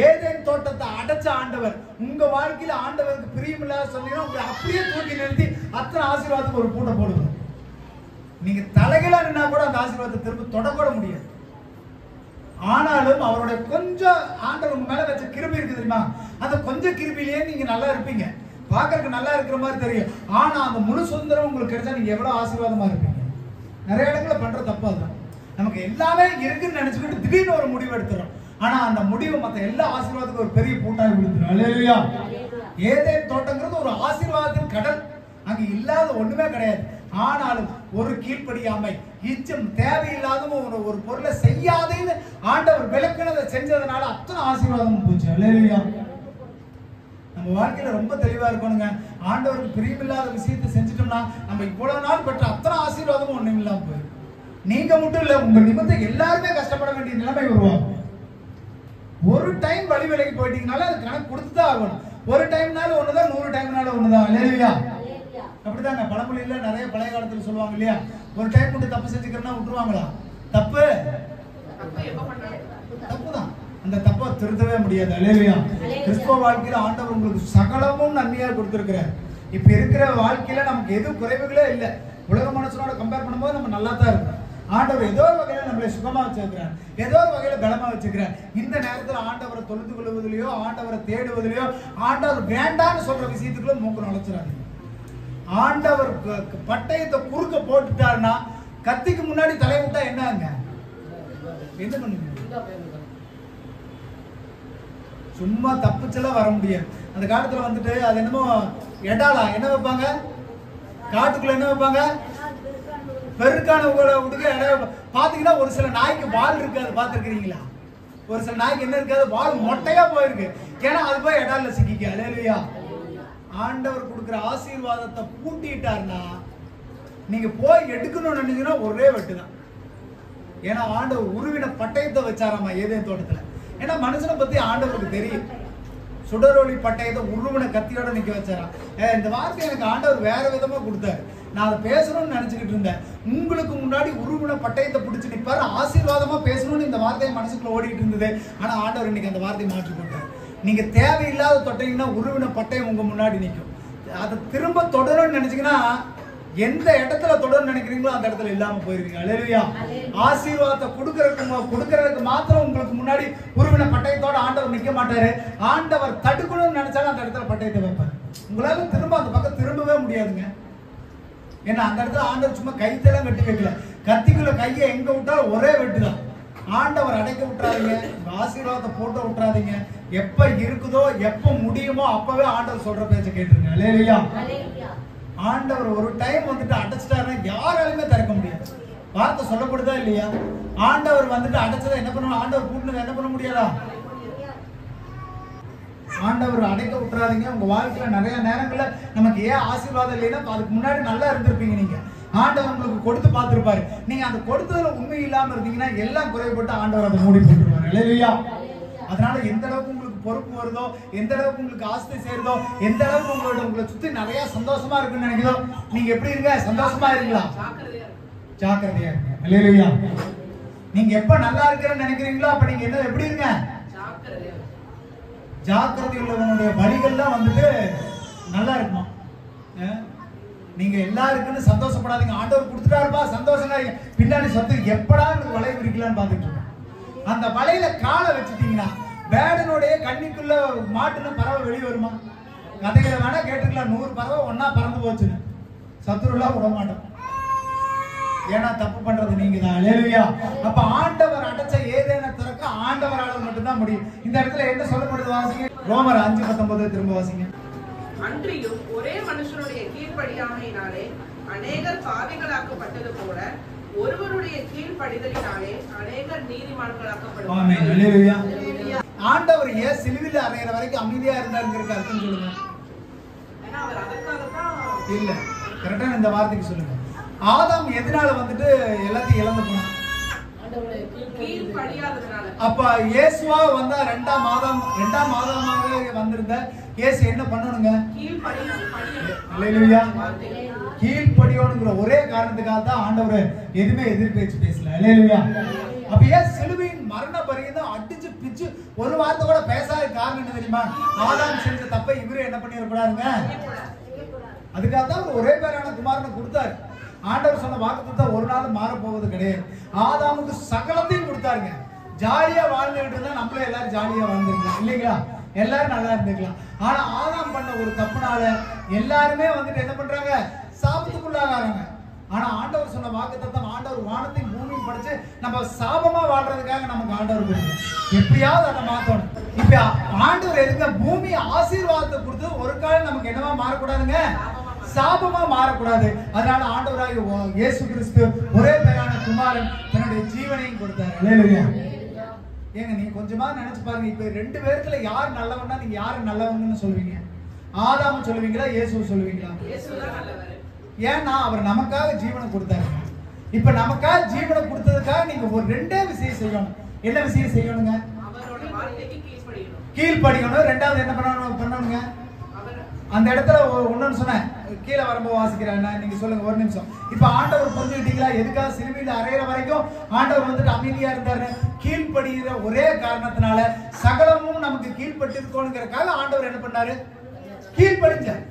ஏதேன் தோட்டத்தை அடைச்ச ஆண்டவர் உங்க வாழ்க்கையில ஆண்டவருக்கு பிரியம் இல்லாத சொன்னீங்கன்னா உங்களை அப்படியே தூக்கி நிறுத்தி அத்தனை ஆசீர்வாதத்துக்கு ஒரு பூட்டை போடுவோம். நீங்க தலைகளா நின்னா கூட அந்த ஆசீர்வாதத்தை திரும்ப தொடக்கூட முடியாது. ஆனாலும் அவருடைய கொஞ்சம் ஆண்டவர் உங்க மேல வச்ச கிருபை இருக்கு தெரியுமா, அந்த கொஞ்சம் கிருபையிலேயே நீங்க நல்லா இருப்பீங்க. பார்க்கறதுக்கு நல்லா இருக்கிற மாதிரி தெரியும். ஆனா அந்த முழு சுதந்திரம் உங்களுக்கு கிடைச்சா நீங்க எவ்வளவு ஆசீர்வாதமா இருப்பீங்க. நிறைய இடங்களை பண்ற தப்பு அதுதான். நமக்கு எல்லாமே இருக்குன்னு நினைச்சுக்கிட்டு திடீர்னு ஒரு முடிவு எடுத்துறோம். ஆனா அந்த முடிவு மத்த எல்லா ஆசீர்வாதத்துக்கும் ஒரு பெரிய பூட்டாய் விழுந்துடும். அல்லேலூயா. ஏதேன் தோட்டங்கிறது ஒரு ஆசீர்வாதத்தின் கடல். அங்க இல்லாத ஒண்ணுமே கிடையாது. ஆனாலும் ஒரு கீழ்ப்படியாமை, இச்சம், தேவையில்லாத ஒரு பொருளை செய்யாதேன்னு ஆண்டவர் விளக்குனதை செஞ்சதுனால அத்தனை ஆசீர்வாதமும் போச்சு. அல்லேலூயா. நம்ம வாழ்க்கையில ரொம்ப தெளிவா இருக்கணுங்க. ஆண்டவருக்கு பிரியமில்லாத விஷயத்தை செஞ்சுட்டோம்னா நம்ம இவ்வளவு நாள் பெற்ற அத்தனை ஆசீர்வாதமும் ஒண்ணும் இல்லாம போயிடும். நீங்க மட்டும் இல்ல, உங்க நிமித்தம் எல்லாருமே கஷ்டப்பட வேண்டிய நிலைமை உருவாகும். ஒரு டைம் வழி விலகி போயிட்டீங்கனால அது கணக்கு கொடுத்துதான் ஆகணும். ஒரு டைம்னால ஒண்ணுதான், 100 டைம்னால ஒண்ணுதான். இல்லையா? அப்படிதாங்க பழமொழியில நிறைய பழைய காலத்துல சொல்லுவாங்க இல்லையா, ஒரு டைம் மட்டும் தப்பு செஞ்சுக்கிறேன்னா விட்டுருவாங்களா? தப்பு தப்புதான். அந்த தப்பை திருத்தவே முடியாது. அல்லேலூயா. கிறிஸ்துவ வாழ்க்கையில ஆண்டவர் உங்களுக்கு சகலமும் நன்மையா கொடுத்திருக்கிறார். இப்ப இருக்கிற வாழ்க்கையில நமக்கு எதுவும் குறைவுகளே இல்லை. உலக மனுஷனோட கம்பேர் பண்ணும்போது நம்ம நல்லா தான் இருக்கும். ஆண்டவர் ஏதோ ஒரு வகையில நம்மளை சுகமா வச்சிருக்கிறார், ஏதோ ஒரு வகையில பலமா வச்சிருக்கிறார். இந்த நேரத்தில் ஆண்டவரை தொழுது கொள்வதிலையோ ஆண்டவரை தேடுவதிலையோ ஆண்டவர் வேண்டான்னு சொல்ற விஷயத்துக்குள்ள மூக்கு நுழைச்சிடாதீங்க. ஆண்டவர் பட்டயத்தை குறுக்க போட்டுட்டாருன்னா கத்திக்கு முன்னாடி தலை விட்டா என்னங்க என்ன பண்ணுங்க? சும்மா தப்பிச்செல்லாம் வர முடியாது. அந்த காலத்துல வந்துட்டு அது என்னமோ எடாலா என்ன வைப்பாங்க, காட்டுக்குள்ள என்ன வைப்பாங்க, பெருக்கான விடுக்க இடம் பாத்தீங்கன்னா ஒரு சில நாய்க்கு வால் இருக்காது. பாத்துருக்கீங்களா? ஒரு சில நாய்க்கு என்ன இருக்காது, வால் மொட்டையா போயிருக்கு. ஏன்னா அது போய் எடால சிக்கிக்க. அல்லேலூயா. ஆண்டவர் கொடுக்குற ஆசீர்வாதத்தை பூட்டிட்டாருன்னா நீங்க போய் எடுக்கணும்னு நினைச்சீங்கன்னா ஒரே வெட்டுதான். ஏன்னா ஆண்டவர் உருவின பட்டயத்தை வச்சாராமா ஏதேன் தோட்டத்துல. ஏன்னா மனுஷனை பத்தி ஆண்டவருக்கு தெரியும். சுடரொளி பட்டயத்தை உருவன கத்தியோட நிக்க வச்சாராம். இந்த வார்த்தை எனக்கு ஆண்டவர் வேற விதமா கொடுத்தாரு. நான் அதை பேசணும்னு நினைச்சுக்கிட்டு இருந்தேன். உங்களுக்கு முன்னாடி உருவன பட்டயத்தை பிடிச்சி நிற்பாரு, ஆசீர்வாதமா பேசணும்னு இந்த வார்த்தையை மனசுக்குள்ள ஓடிட்டு இருந்தது. ஆனா ஆண்டவர் இன்னைக்கு அந்த வார்த்தையை மாற்றி போட்டார். நீங்க தேவையில்லாத தொட்டீங்கன்னா உருவின பட்டயம் உங்க முன்னாடி நிற்கும். அதை திரும்ப தொடரும்னு நினைச்சீங்கன்னா எந்த இடத்துல தொடர்ந்து நினைக்கிறீங்களோ அந்த இடத்துல இல்லாம போயிருவீங்க. அல்லேலூயா. ஆசீர்வாதத்தை கொடுக்கறதுக்கு மாத்திரம் உங்களுக்கு முன்னாடி உருவின பட்டயத்தோட ஆண்டவர் நிக்க மாட்டாரு. ஆண்டவர் தடுக்கணும்னு நினைச்சாலும் அந்த இடத்துல பட்டயத்தை வைப்பாரு. உங்களால திரும்ப அந்த பக்கம் திரும்பவே முடியாதுங்க. ஏன்னா அந்த இடத்துல ஆண்டவர் சும்மா கைத்தெல்லாம் வெட்டி வைக்கல, கத்திக்குள்ள கையை எங்க விட்டாலும் ஒரே வெட்டுதான். ஆண்டவர் அடைக்க விட்டுறாதீங்க, ஆசீர்வாதத்தை போட்டு விட்டுறாதீங்க. எப்ப இருக்குதோ எப்ப முடியுமோ அப்பவே ஆண்டவர் சொல்ற பேச்ச கேட்டுருங்க. அல்லேலூயா. ஆண்டவர் ஒரு டைம் வந்துட்டு அடைச்சிட்டாருன்னா யாராலுமே திறக்க முடியாது. வார்த்தை சொல்லப்படுதா இல்லையா? ஆண்டவர் வந்துட்டு அடைச்சதை என்ன பண்ணுவோம், ஆண்டவர் கூட்டினதை என்ன பண்ண முடியாதா? ஆண்டவர் அடைக்க விட்டுறாதீங்க. உங்க வாழ்க்கையில நிறைய நேரங்கள்ல நமக்கு ஏன் ஆசீர்வாதம் இல்லைன்னா அதுக்கு முன்னாடி நல்லா இருந்திருப்பீங்க. நீங்க ஆண்டவர் உங்களுக்கு கொடுத்து பார்த்திருப்பாரு. நீங்க அந்த கொடுத்ததுல உண்மை இல்லாம இருந்தீங்கன்னா எல்லாம் குறைபட்டு ஆண்டவர் அதை மூடி போட்டுருவாரு. இல்லையா? அதனால எந்த அளவுக்கு உங்களுக்கு பொறுப்பு வருதோ, எந்த அளவுக்கு உங்களுக்கு ஆஸ்தி சேருதோ, எந்த அளவுக்கு உங்களை சுத்தி நிறைய சந்தோஷமா இருக்குன்னு நினைக்கிறதோ, நீங்க எப்படி இருங்க? சந்தோஷமா இருங்களா? ஜாக்கிரதையா இருங்க. அல்லேலூயா. நீங்க எப்ப நல்லா இருக்கிறேன்னு நினைக்கிறீங்களோ அப்ப நீங்க என்ன எப்படி இருங்க? ஜாக்கிரதை உள்ளவனுடைய வழிகள்லாம் வந்துட்டு நல்லா இருக்குமா? நீங்க எல்லாருக்குன்னு சந்தோஷப்படாதீங்க. ஆண்டவர் கொடுத்துட்டாருப்பா சந்தோஷமா பின்னாடி சொத்து எப்படா எனக்கு வலை விரிக்கலான்னு பாத்துட்டு இருக்கோம். அந்த வலையில காலை வச்சுட்டீங்கன்னா வேடனுடைய கண்ணிக்குள்ள மாட்டுன பறவை வெளியே வருமா? கதைகளை வேணா கேட்டுக்கலாம். 100 பறவை ஒன்னா பறந்து போச்சுன்னு சத்துருலாம் விட மாட்டோம். ஏன்னா தப்பு பண்றது நீங்க தான். அல்லேலூயா. அப்ப ஆண்டவர் அடைச்ச ஏதேன திறக்க ஆண்டவரால மட்டும்தான் முடியும். இந்த இடத்துல என்ன சொல்லப்படுது வாசிங்க. ரோமர் 5:19 திரும்ப வாசிங்க. அன்றியும் ஒரே மனுஷனுடைய கீழ்ப்படியாமையினாலே அநேகர் பாவிகளாக்கப்பட்டது போல ஒருவருடைய கீழ்ப்படிதலினாலே அநேகர் நீதிமான்களாக்கப்படுவார்கள். ஆமென். அல்லேலூயா. ஆண்டவர் ஏன் சிலுவையில அறையிற வரைக்கும் அமைதியா இருந்தாருங்கிறதுக்கு அர்த்தம் சொல்லுங்க. ஏன்னா அவர் அதற்காக தான் இல்ல, கரெக்டா இந்த வார்த்தைக்கு சொல்லுங்க. ஆதாம் எதனால வந்துட்டு எல்லாத்தையும் இழந்து போனான்? கீழ்ப்படியாததனால. அப்ப இயேசுவா வந்தா 2ஆம் மாதமாக வந்திருந்த இயேசு என்ன பண்ணணுங்க? அல்லேலூயா. கீழ்ப்படியோனுங்கிற ஒரே காரணத்துக்காக தான் ஆண்டவர் எதுவுமே எதிர்பேச்சு பேசல. அல்லேலூயா. அப்ப ஏன் சிலுவையின் மரண பரியந்தம் அடிச்சு பிச்சு ஒரு வார்த்தை கூட பேசாத காரணம் என்ன தெரியுமா? ஆதாம் செஞ்ச தப்பை இவரு என்ன பண்ணிடக்கூடாதுங்க. அதுக்காக தான் ஒரே பேரான குமாரனை கொடுத்தாரு. ஆண்டவர் சொன்ன வாக்குத்தத்தம் ஒரு நாள் மாற போவது கிடையாது. ஆதாமுக்கு சகலத்தையும் கொடுத்தாருங்க. ஜாலியா வாழ்ந்துகிட்டு இருந்தா நம்மளே எல்லாரும் ஜாலியா வாழ்ந்துருக்கலாம் இல்லைங்களா? எல்லாரும் நல்லா இருந்துக்கலாம். ஆனா ஆதாம் பண்ண ஒரு தப்புனால எல்லாருமே வந்துட்டு என்ன பண்றாங்க? சாபத்துக்குள்ளாகிறாங்க. ஆனா ஆண்டவர் சொன்ன வாக்குத்தத்தம், ஆண்டவர் வானத்தையும் பூமியும் படைச்சு நம்ம சாபமா வாழ்றதுக்காக நமக்கு ஆண்டவர் கொடுத்து எப்படியாவது அதை மாத்தணும். இப்ப ஆண்டவர் எதுங்க பூமி ஆசீர்வாதத்தை கொடுத்து ஒரு காலம் நமக்கு என்னவா மாறக்கூடாதுங்க? சாபமா மாறக்கூடாது. அதனால ஆண்டவராகிய இயேசு கிறிஸ்து ஒரே பேரான குமாரன் தன்னுடைய ஜீவனையும் கொடுத்தார். அல்லேலூயா. ஏங்க நீங்க கொஞ்சமா நினைச்சு பாருங்க. இப்ப 2 பேருக்குள்ள யார் நல்லவன்னா நீங்க யாரு நல்லவங்கன்னு சொல்லுவீங்க? ஆதாம் சொல்லுவீங்களா இயேசு சொல்லுவீங்களா? ஏன்னா அவர் நமக்காக ஜீவனை கொடுத்தாரு. இப்ப நமக்காக ஜீவனை கொடுத்ததுக்காக நீங்க ஒரு 2 விஷயம் செய்யணும். என்ன விஷயம் செய்யணுங்க? கீழ்ப்படியணும். 2வது என்ன பண்ணணுங்க? அந்த இடத்துல ஒன்னு சொன்னேன், கீழே வரும்போது வாசிக்கிறேன். நீங்க சொல்லுங்க ஒரு நிமிஷம். இப்ப ஆண்டவர் புரிஞ்சுக்கிட்டீங்களா? எதுக்காக சிலுவையில அறையிற வரைக்கும் ஆண்டவர் வந்துட்டு அமைதியா இருந்தாரு? கீழ்ப்படுகிற ஒரே காரணத்தினால சகலமும் நமக்கு கீழ்பட்டிருக்கோங்கிறதுக்காக ஆண்டவர் என்ன பண்ணாரு? கீழ்ப்படிஞ்சார்.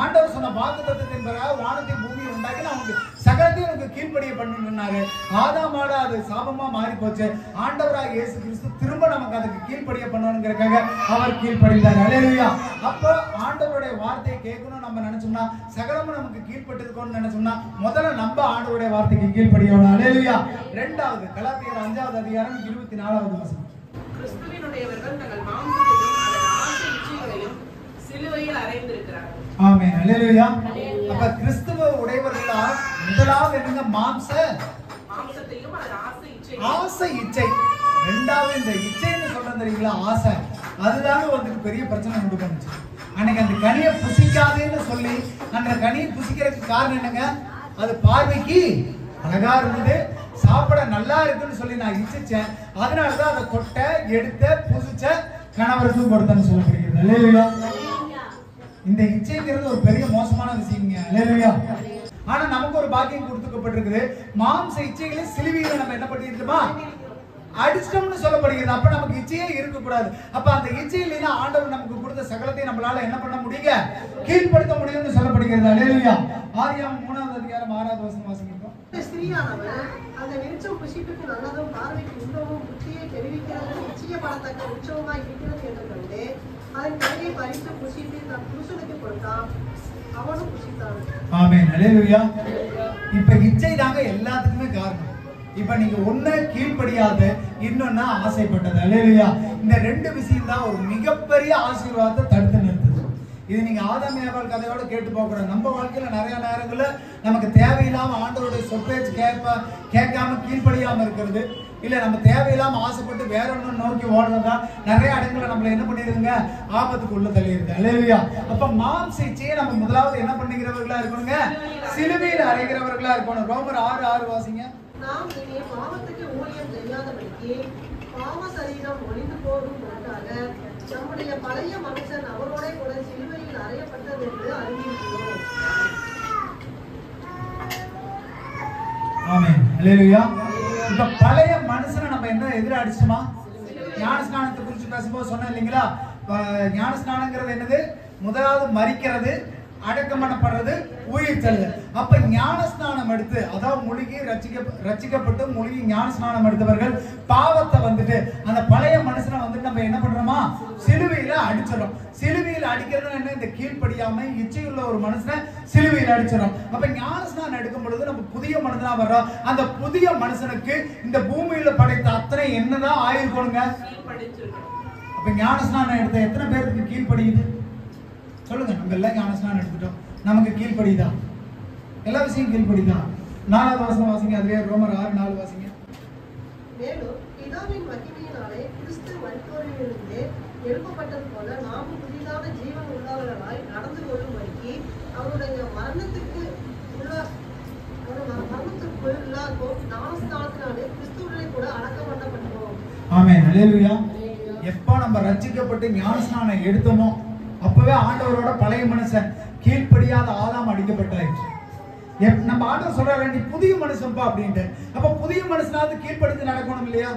ஆண்டவர் சொன்ன வாக்குத்தத்தத்தின் பிறகு வானத்தையும் பூமியை உண்டாக்கி நமக்கு சகலத்தையும் நமக்கு கீழ்ப்படிய பண்ணினாரு. ஆதாமால அது சாபமா மாறி போச்சு. ஆண்டவராக இயேசு கிறிஸ்து திரும்ப நமக்கு அதுக்கு கீழ்ப்படிய பண்ணணுங்கிறதுக்காக அவர் கீழ்ப்படிந்தார். அல்லேலூயா. அப்போ ஆண்டவருடைய வார்த்தையை கேட்கணும் நம்ம நினைச்சோம்னா, சகலமும் நமக்கு கீழ்ப்பட்டிருக்கோம்னு நினைச்சோம்னா முதல்ல நம்ம ஆண்டவருடைய வார்த்தைக்கு கீழ்ப்படியணும். அல்லேலூயா. 2வது கலாத்தியர் 5வது அதிகாரம் 24வது வசனம். கிறிஸ்துவினுடையவர்கள் தங்கள் மாம்சத்தையும் அதன் ஆசை இச்சைகளையும் சிலுவையில் அறைந்திருக்கிறார்கள். ஆமென். அல்லேலூயா. அப்ப கிறிஸ்துவ உடையவர்களா முதலாவது என்னங்க? மாம்சத்தையும் அதன் ஆசை இச்சை. 2வது இந்த இச்சைன்னு சொல்றது தெரியுங்களா? ஆசை. அதுதாங்க வந்துட்டு பெரிய பிரச்சனை உண்டு பண்ணுச்சு. அன்னைக்கு அந்த கனியை புசிக்காதேன்னு சொல்லி அந்த கனியை புசிக்கிறதுக்கு காரணம் என்னங்க? அது பார்வைக்கு அழகா இருந்தது, சாப்பிட நல்லா இருக்குன்னு சொல்லி நான் இச்சிச்சேன். அதனாலதான் அதை தொட்ட எடுத்த புசிச்ச கணவருக்கும் கொடுத்தேன்னு சொல்லப்படுகிறது. அல்லேலூயா. இந்த இச்சைங்கிறது ஒரு பெரிய மோசமான விஷயங்க. அல்லேலூயா. ஆனா நமக்கு ஒரு பாக்கியம் கொடுத்துக்கப்பட்டிருக்குது. மாம்ச இச்சைகளை சிலுவையில நம்ம என்ன பண்ணிருக்கோமா அடிச்சிட்டோம்னு சொல்லப்படுகிறது. அப்ப நமக்கு இச்சையே இருக்கக்கூடாது. அப்ப அந்த இச்சையில ஆண்டவர் நமக்கு கொடுத்த சகலத்தை நம்மளால என்ன பண்ண முடியுங்க, கீழ்ப்படுத்த முடியும்னு சொல்லப்படுகிறது. அல்லேலூயா. ஆதியாகமம் 3வது அதிகாரம் 6வது வசனம் வாசிக்கிறோம். ஸ்திரீயானவள் அந்த விருட்சம் புசிப்புக்கு நல்லதும் பார்வைக்கு இன்பமும் புத்தியை தெரிவிக்கிறது நிச்சயப்படத்தக்க விருட்சமாய் இருக்கிறது என்று கண்டு அதன் கிளையை பறித்து புசித்து தன் புருஷனுக்கு கொடுத்தான், அவனும் புசித்தான். ஆமென். அல்லேலூயா. இப்ப இச்சை தாங்க எல்லாத்துக்குமே காரணம். இப்ப நீங்க ஒண்ணு கீழ்ப்படியாத, இன்னொன்னு ஆசைப்பட்டது. அல்லேலூயா. இந்த ரெண்டு விஷயம் தான் ஒரு மிகப்பெரிய ஆசீர்வாதத்தை தடுத்து நிறுத்துது. இது நீங்க ஆதாம் ஏவாள் கதையோட கேட்டு போக கூடாது. நம்ம வாழ்க்கையில நிறைய நேரங்கள்ல நமக்கு தேவையில்லாம ஆண்டவருடைய சொற்பேச்சு கேட்காம கீழ்ப்படியாம இருக்கிறது, இல்ல நம்ம தேவையில்லாம ஆசைப்பட்டு வேற ஒண்ணு நோக்கி ஓடுறதா நிறைய இடங்கள்ல நம்மள என்ன பண்ணிடுதுங்க, ஆபத்துக்குள்ள தள்ளிடுது. அல்லேலூயா. அப்ப மாம்ச இச்சையை நம்ம முதலாவது என்ன பண்ணுகிறவர்களா இருக்கணுங்க, சிலுவையில் அறைகிறவர்களா இருக்கணும். ரோமர் 6:6 வாசிங்க. நாம் இனி பாவத்துக்கு ஊழியம் செய்யாதபடிக்கு பாவ சரீரம் ஒளிந்து போகும் பொருட்டாக நம்முடைய பழைய மனுஷன் அவரோட கூட சிலுவையில் அறையப்பட்டது என்று அறிந்திருக்கிறோம். ஆமென். அல்லேலூயா. இப்ப பழைய மனுஷனை நம்ம என்ன எதிர அடிச்சோமா, ஞானஸ்நானத்தை குறித்து பேசும்போது சொன்னேன் இல்லைங்களா, ஞானஸ்நானங்கிறது என்னது, முதலாவது மரிக்கிறது, அடக்கம் பண்ணப்படுறது, உயிர் தழுதல். அப்ப ஞானஸ்நானம் எடுத்து, அதாவது முழுகி ரட்சிக்கப்பட்டு முழுகி ஞானஸ்நானம் எடுத்தவர்கள் பாவத்தை வந்துட்டு அந்த பழைய மனுஷனை வந்துட்டு நம்ம என்ன பண்றோமா, சிலுவையில அடிச்சிடறோம். சிலுவையில் அடிக்கிறது என்ன, இந்த கீழ்ப்படியாம இச்சையுள்ள ஒரு மனுஷனை சிலுவையில் அடிச்சிடறோம். அப்ப ஞானஸ்நானம் எடுக்கும் பொழுது நம்ம புதிய மனுஷனா வர்றோம். அந்த புதிய மனுஷனுக்கு இந்த பூமியில படைத்த அத்தனை என்னதான் ஆயிருக்கணுங்க. அப்ப ஞானஸ்நானம் எடுத்த எத்தனை பேருக்கு கீழ்ப்படியுது சொல்லுங்க. நம்ம எல்லாம் ஞானஸ்நானம் எடுத்துட்டோம், நமக்கு கீழ்ப்படிதா, எல்லா விஷயம் கீழ்ப்படிதா. 4வது வசனம் வாசிங்க. அதுவே ரோமர் 6:4 வாசிங்க. மேலும் பிதாவின் மகிமையினாலே கிறிஸ்து மரித்தோரிலிருந்து எழுப்பப்பட்டது போல நாமும் புதிதான ஜீவன் உள்ளவர்களாய் நடந்து கொள்ளும்படிக்கு அவருடைய மரணத்துக்குள் எல்லாருக்கும் ஞானஸ்நானத்தினாலே கிறிஸ்துவுடனே கூட அடக்கம் பண்ணப்பட்டோம். ஆமென். அல்லேலூயா. எப்ப நம்ம ரட்சிக்கப்பட்டு ஞானஸ்நானம் எடுத்தோமோ அப்பவே ஆண்டவரோட பழைய மனுஷன் கீழ்ப்படியாத ஆதாம் அடிக்கப்பட்டாயிற்று. நம்ம ஆண்டவர் சொல்றாரு, நீ புதிய மனுஷன்பா அப்படின்ட்டு. அப்ப புதிய மனுஷனாவது கீழ்ப்படுத்தி நடக்கணும் இல்லையா.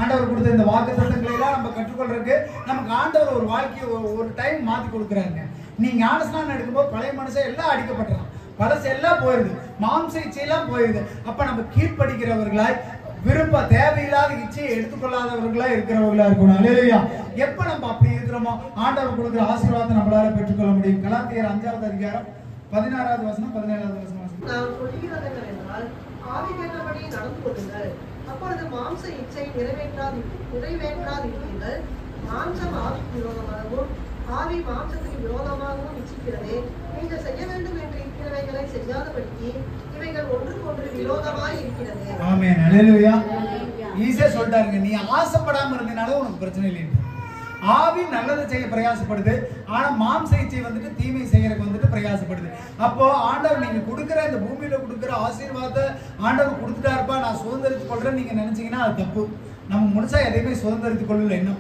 ஆண்டவர் கொடுத்த இந்த வாக்குத்தத்தங்களை எல்லாம் நம்ம கற்றுக்கொள்றதுக்கு நமக்கு ஆண்டவர் ஒரு வாழ்க்கையை ஒரு டைம் மாத்தி கொடுக்குறாங்க. நீ ஞானஸ்நானம் எடுக்கும்போது பழைய மனுஷன் எல்லாம் அடிக்கப்பட்டான், பழசு எல்லாம் போயிருது, மாம்ச இச்சையெல்லாம் போயிருது. அப்ப நம்ம கீழ்ப்படிக்கிறவர்களாய் விருப்ப தேவையில்லாத இச்சையை எடுத்துக்கொள்ளாதவர்களா இருக்கிறவர்களா இருக்கணும். அல்லேலூயா. எப்ப நம்ம அப்படி இருக்கிறோமோ ஆண்டவர் கொடுக்கிற ஆசீர்வாதத்தை நம்மளால பெற்றுக்கொள்ள முடியும். கலாத்தியர் 5வது அதிகாரம் 16வது வசனம் 17வது வசனம். நாம் சொல்லுகிறது என்றால் ஆவிக்கேற்றபடி நடந்து கொள்ளுங்கள், அப்பொழுது மாம்ச இச்சை நிறைவேற்றாதிருப்பீர்கள். மாம்சம் ஆவிக்கு விரோதமாகவும் ஆவி மாம்சத்துக்கு விரோதமாகவும் இச்சிக்கிறதே. நீங்கள் செய்ய வேண்டும் என்று இருக்கிறவைகளை செய்யாதபடிக்கு இவைகள் ஒன்றுக்கொன்று விரோதமாய் இருக்கிறது. ஆமென். அல்லேலூயா. ஈஸியா சொல்லிட்டாருங்க, நீ ஆசைப்படாம இருந்தனால உனக்கு பிரச்சனை இல்லை. ஆவி நல்லதை செய்ய பிரயாசப்படுது, ஆனா மாம்ச இச்சை வந்துட்டு தீமை செய்யறதுக்கு வந்துட்டு பிரயாசப்படுது. அப்போ ஆண்டவர் நீங்க கொடுக்குற இந்த பூமியில கொடுக்குற ஆசீர்வாதத்தை ஆண்டவர் கொடுத்துட்டாருப்பா, நான் சுதந்திரித்துக் கொள்றேன்னு நீங்க நினைச்சீங்கன்னா அது தப்பு. நம்ம முழுசா எதையுமே சுதந்திரித்துக் கொள்ளல இன்னும்.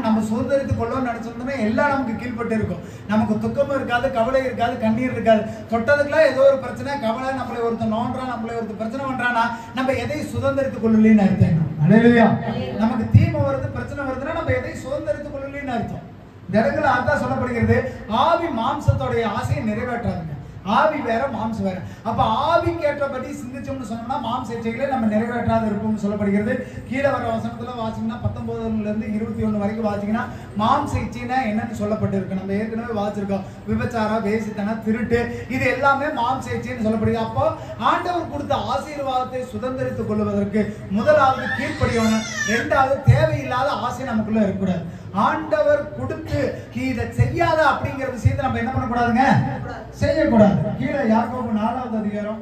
நம்ம சுதந்திரித்துக் கொள்ளணும்னு நினைச்சோம்னா எல்லாம் நமக்கு கீழ்பட்டு இருக்கும். நமக்கு துக்கமும் இருக்காது, கவலை இருக்காது, கண்ணீர் இருக்காது. தொட்டதுக்குலாம் ஏதோ ஒரு பிரச்சனை, கவலை, நம்மளை ஒருத்தர் நோன்றான், நம்மளை ஒருத்தர் பிரச்சனை பண்றானா நம்ம எதையும் சுதந்திரித்துக் கொள்ளலன்னு அர்த்தம். அல்லேலூயா. நமக்கு தீமை வருது, பிரச்சனை வருதுன்னா நம்ம எதையும் சுதந்திரித்துக் கொள்ளலன்னு அர்த்தம். இந்த இடத்துல அதான் சொல்லப்படுகிறது, ஆவி மாம்சத்தோடைய ஆசையை நிறைவேற்றாதுங்க. ஆவி வேற, மாம்சம் வேற. அப்ப ஆவிக்கு ஏற்றபடி சிந்திச்சோம்னு சொன்னோம்னா மாம்ச இச்சைகளை நம்ம நிறைவேற்றாத இருக்கும்னு சொல்லப்படுகிறது. கீழே வர வசனத்துல வாசிங்கன்னா 19 இருந்து 21 வரைக்கும் வாசிங்கன்னா மாம்ச இச்சைனா என்னன்னு சொல்லப்பட்டு இருக்கு. நம்ம ஏற்கனவே வாசிச்சிருக்கோம். விபச்சாரம், வேசித்தனம், திருட்டு, இது எல்லாமே மாம்ச இச்சைன்னு சொல்லப்படுது. அப்போ ஆண்டவர் கொடுத்த ஆசீர்வாதத்தை சுதந்திரித்துக் கொள்வதற்கு முதலாவது கீழ்ப்படியணும், இரண்டாவது தேவையில்லாத ஆசை நமக்குள்ள இருக்கக்கூடாது. ஆண்டவர் கொடுத்து இதை செய்யாத அப்படிங்கிற விஷயத்தை நம்ம என்ன பண்ணக்கூடாதுங்க, செய்யக்கூடாது. கீழே யாக்கோபு 4வது அதிகாரம்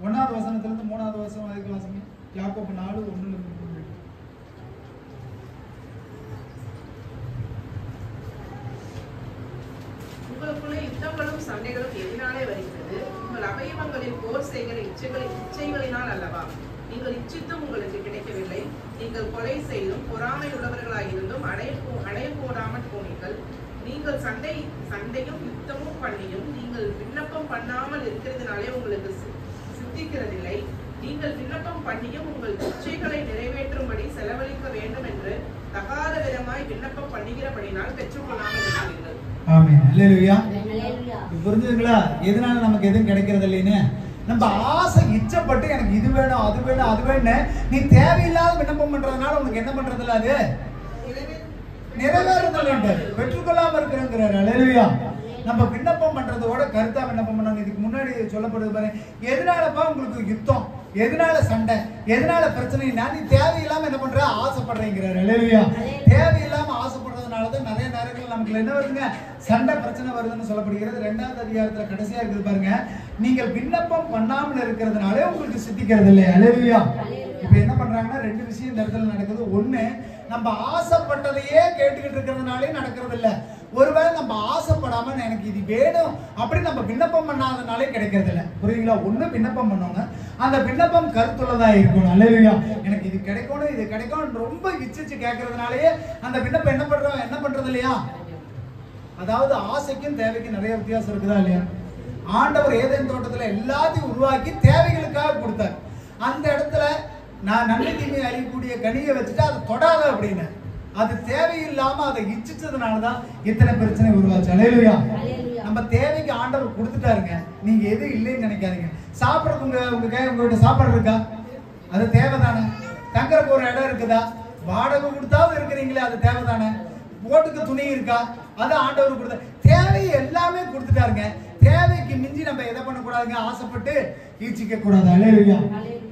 1வது வசனத்திலிருந்து 3வது வசனம் வரைக்கும் வாசிங்க. யாக்கோபு 4:1 உங்களுக்குள்ளே யுத்தங்களும் சண்டைகளும் எதிராலே வருகிறது. உங்கள் அவயவங்களில் போர் செய்கிற இச்சைகளினால் அல்லவா? நீங்கள் இச்சித்தும் உங்களுக்கு கிடைக்கவில்லை. நீங்கள் கொலை செய்தும் பொறாமை உள்ளவர்களாயிருந்தும் அடைய போடாமல் போனீர்கள். நீங்கள் சண்டையும் யுத்தமும் பண்ணியும் நீங்கள் விண்ணப்பம் பண்ணாமல் இருக்கிறதுனாலே உங்களுக்கு சித்திக்கிறதில்லை. நீங்கள் விண்ணப்பம் பண்ணியும் உங்கள் இச்சைகளை நிறைவேற்றும்படி செலவழிக்க வேண்டும் என்று தகாத விதமாய் விண்ணப்பம் பண்ணுகிறபடினால் பெற்றுக்கொள்ளாமல் இருக்கிறீர்கள். ஆமென். அல்லேலூயா. புரிஞ்சுதுங்களா? எதனால நமக்கு எதுவும் கிடைக்கிறது இல்லைன்னு நம்ம ஆசை இச்சப்பட்டு எனக்கு இது வேணும் அது வேணும் அது வேணும் நீ தேவையில்லாத விண்ணப்பம் பண்றதுனால உனக்கு என்ன பண்றது இல்ல, அது நிறைவேறுதல் பெற்றுக்கொள்ளாம இருக்கிறார். அல்லேலூயா. நம்ம விண்ணப்பம் பண்றதோட கருத்தா விண்ணப்பம் பண்ணாங்க. இதுக்கு முன்னாடி சொல்லப்படுது பாருங்க, எதனாலப்பா உங்களுக்கு யுத்தம், எதனால சண்டை, எதனால பிரச்சனை, நீ தேவையில்லாம என்ன பண்ற ஆசைப்படுறீங்கிறார். அல்லேலூயா. தேவையில்லாம ஆசைப்படுறதுனாலதான் நிறைய நேரங்கள் நமக்கு என்ன வருதுங்க, சண்டை பிரச்சனை வருதுன்னு சொல்லப்படுகிறது. 2வது அதிகாரத்துல கடைசியா இருக்குது பாருங்க, நீங்கள் விண்ணப்பம் பண்ணாமல் இருக்கிறதுனாலே உங்களுக்கு சித்திக்கிறது இல்லை. அல்லேலூயா. இப்ப என்ன பண்றாங்கன்னா 2 விஷயம் இந்த இடத்துல நடக்குது. ஒண்ணு, நம்ம ஆசைப்பட்டதையே கேட்டுக்கிட்டு இருக்கிறதுனாலே நடக்கிறது இல்ல. ஒருவேளை நம்ம ஆசைப்படாம எனக்கு இது வேணும் அப்படி நம்ம விண்ணப்பம் பண்ணாதனாலே கிடைக்கிறது இல்ல. புரியுங்களா? ஒண்ணு விண்ணப்பம் பண்ணோங்க, அந்த விண்ணப்பம் கருத்துள்ளதா இருக்கணும். அல்லேலூயா. எனக்கு இது கிடைக்கணும் இது கிடைக்கணும் ரொம்ப இச்சிச்சு கேட்கறதுனாலயே அந்த விண்ணப்பம் என்ன பண்றது இல்லையா? அதாவது ஆசைக்கும் தேவைக்கும் நிறைய வித்தியாசம் இருக்குதா இல்லையா? ஆண்டவர் ஏதேன் தோட்டத்துல எல்லாத்தையும் உருவாக்கி தேவைகளுக்காக கொடுத்தார். அந்த இடத்துல நான் நன்மை தீமை அறியக்கூடிய கனியை வச்சுட்டு அதை தொடாத அப்படின்னு அது தேவையில்லாம அதை இச்சிச்சதுனாலதான் இத்தனை பிரச்சனை உருவாச்சு. அல்லேலூயா. நம்ம தேவைக்கு ஆண்டவர் கொடுத்துட்டாருங்க, நீங்க எது இல்லைன்னு நினைக்காதீங்க. சாப்பிடறதுக்கு உங்ககிட்ட சாப்பாடு இருக்கா, அது தேவைதானே. தங்கறதுக்கு ஒரு இடம் இருக்குதா, வாடகை கொடுத்தாவது இருக்கிறீங்களே, அது தேவைதானே. போட்டுக்கு துணி இருக்கா, அது ஆண்டவர் கொடுத்த தேவை எல்லாமே கொடுத்துட்டாருங்க. தேவைக்கு மிஞ்சி நம்ம எதை பண்ணக்கூடாதுங்க, ஆசைப்பட்டு ஈச்சிக்க கூடாது. அல்லேலூயா.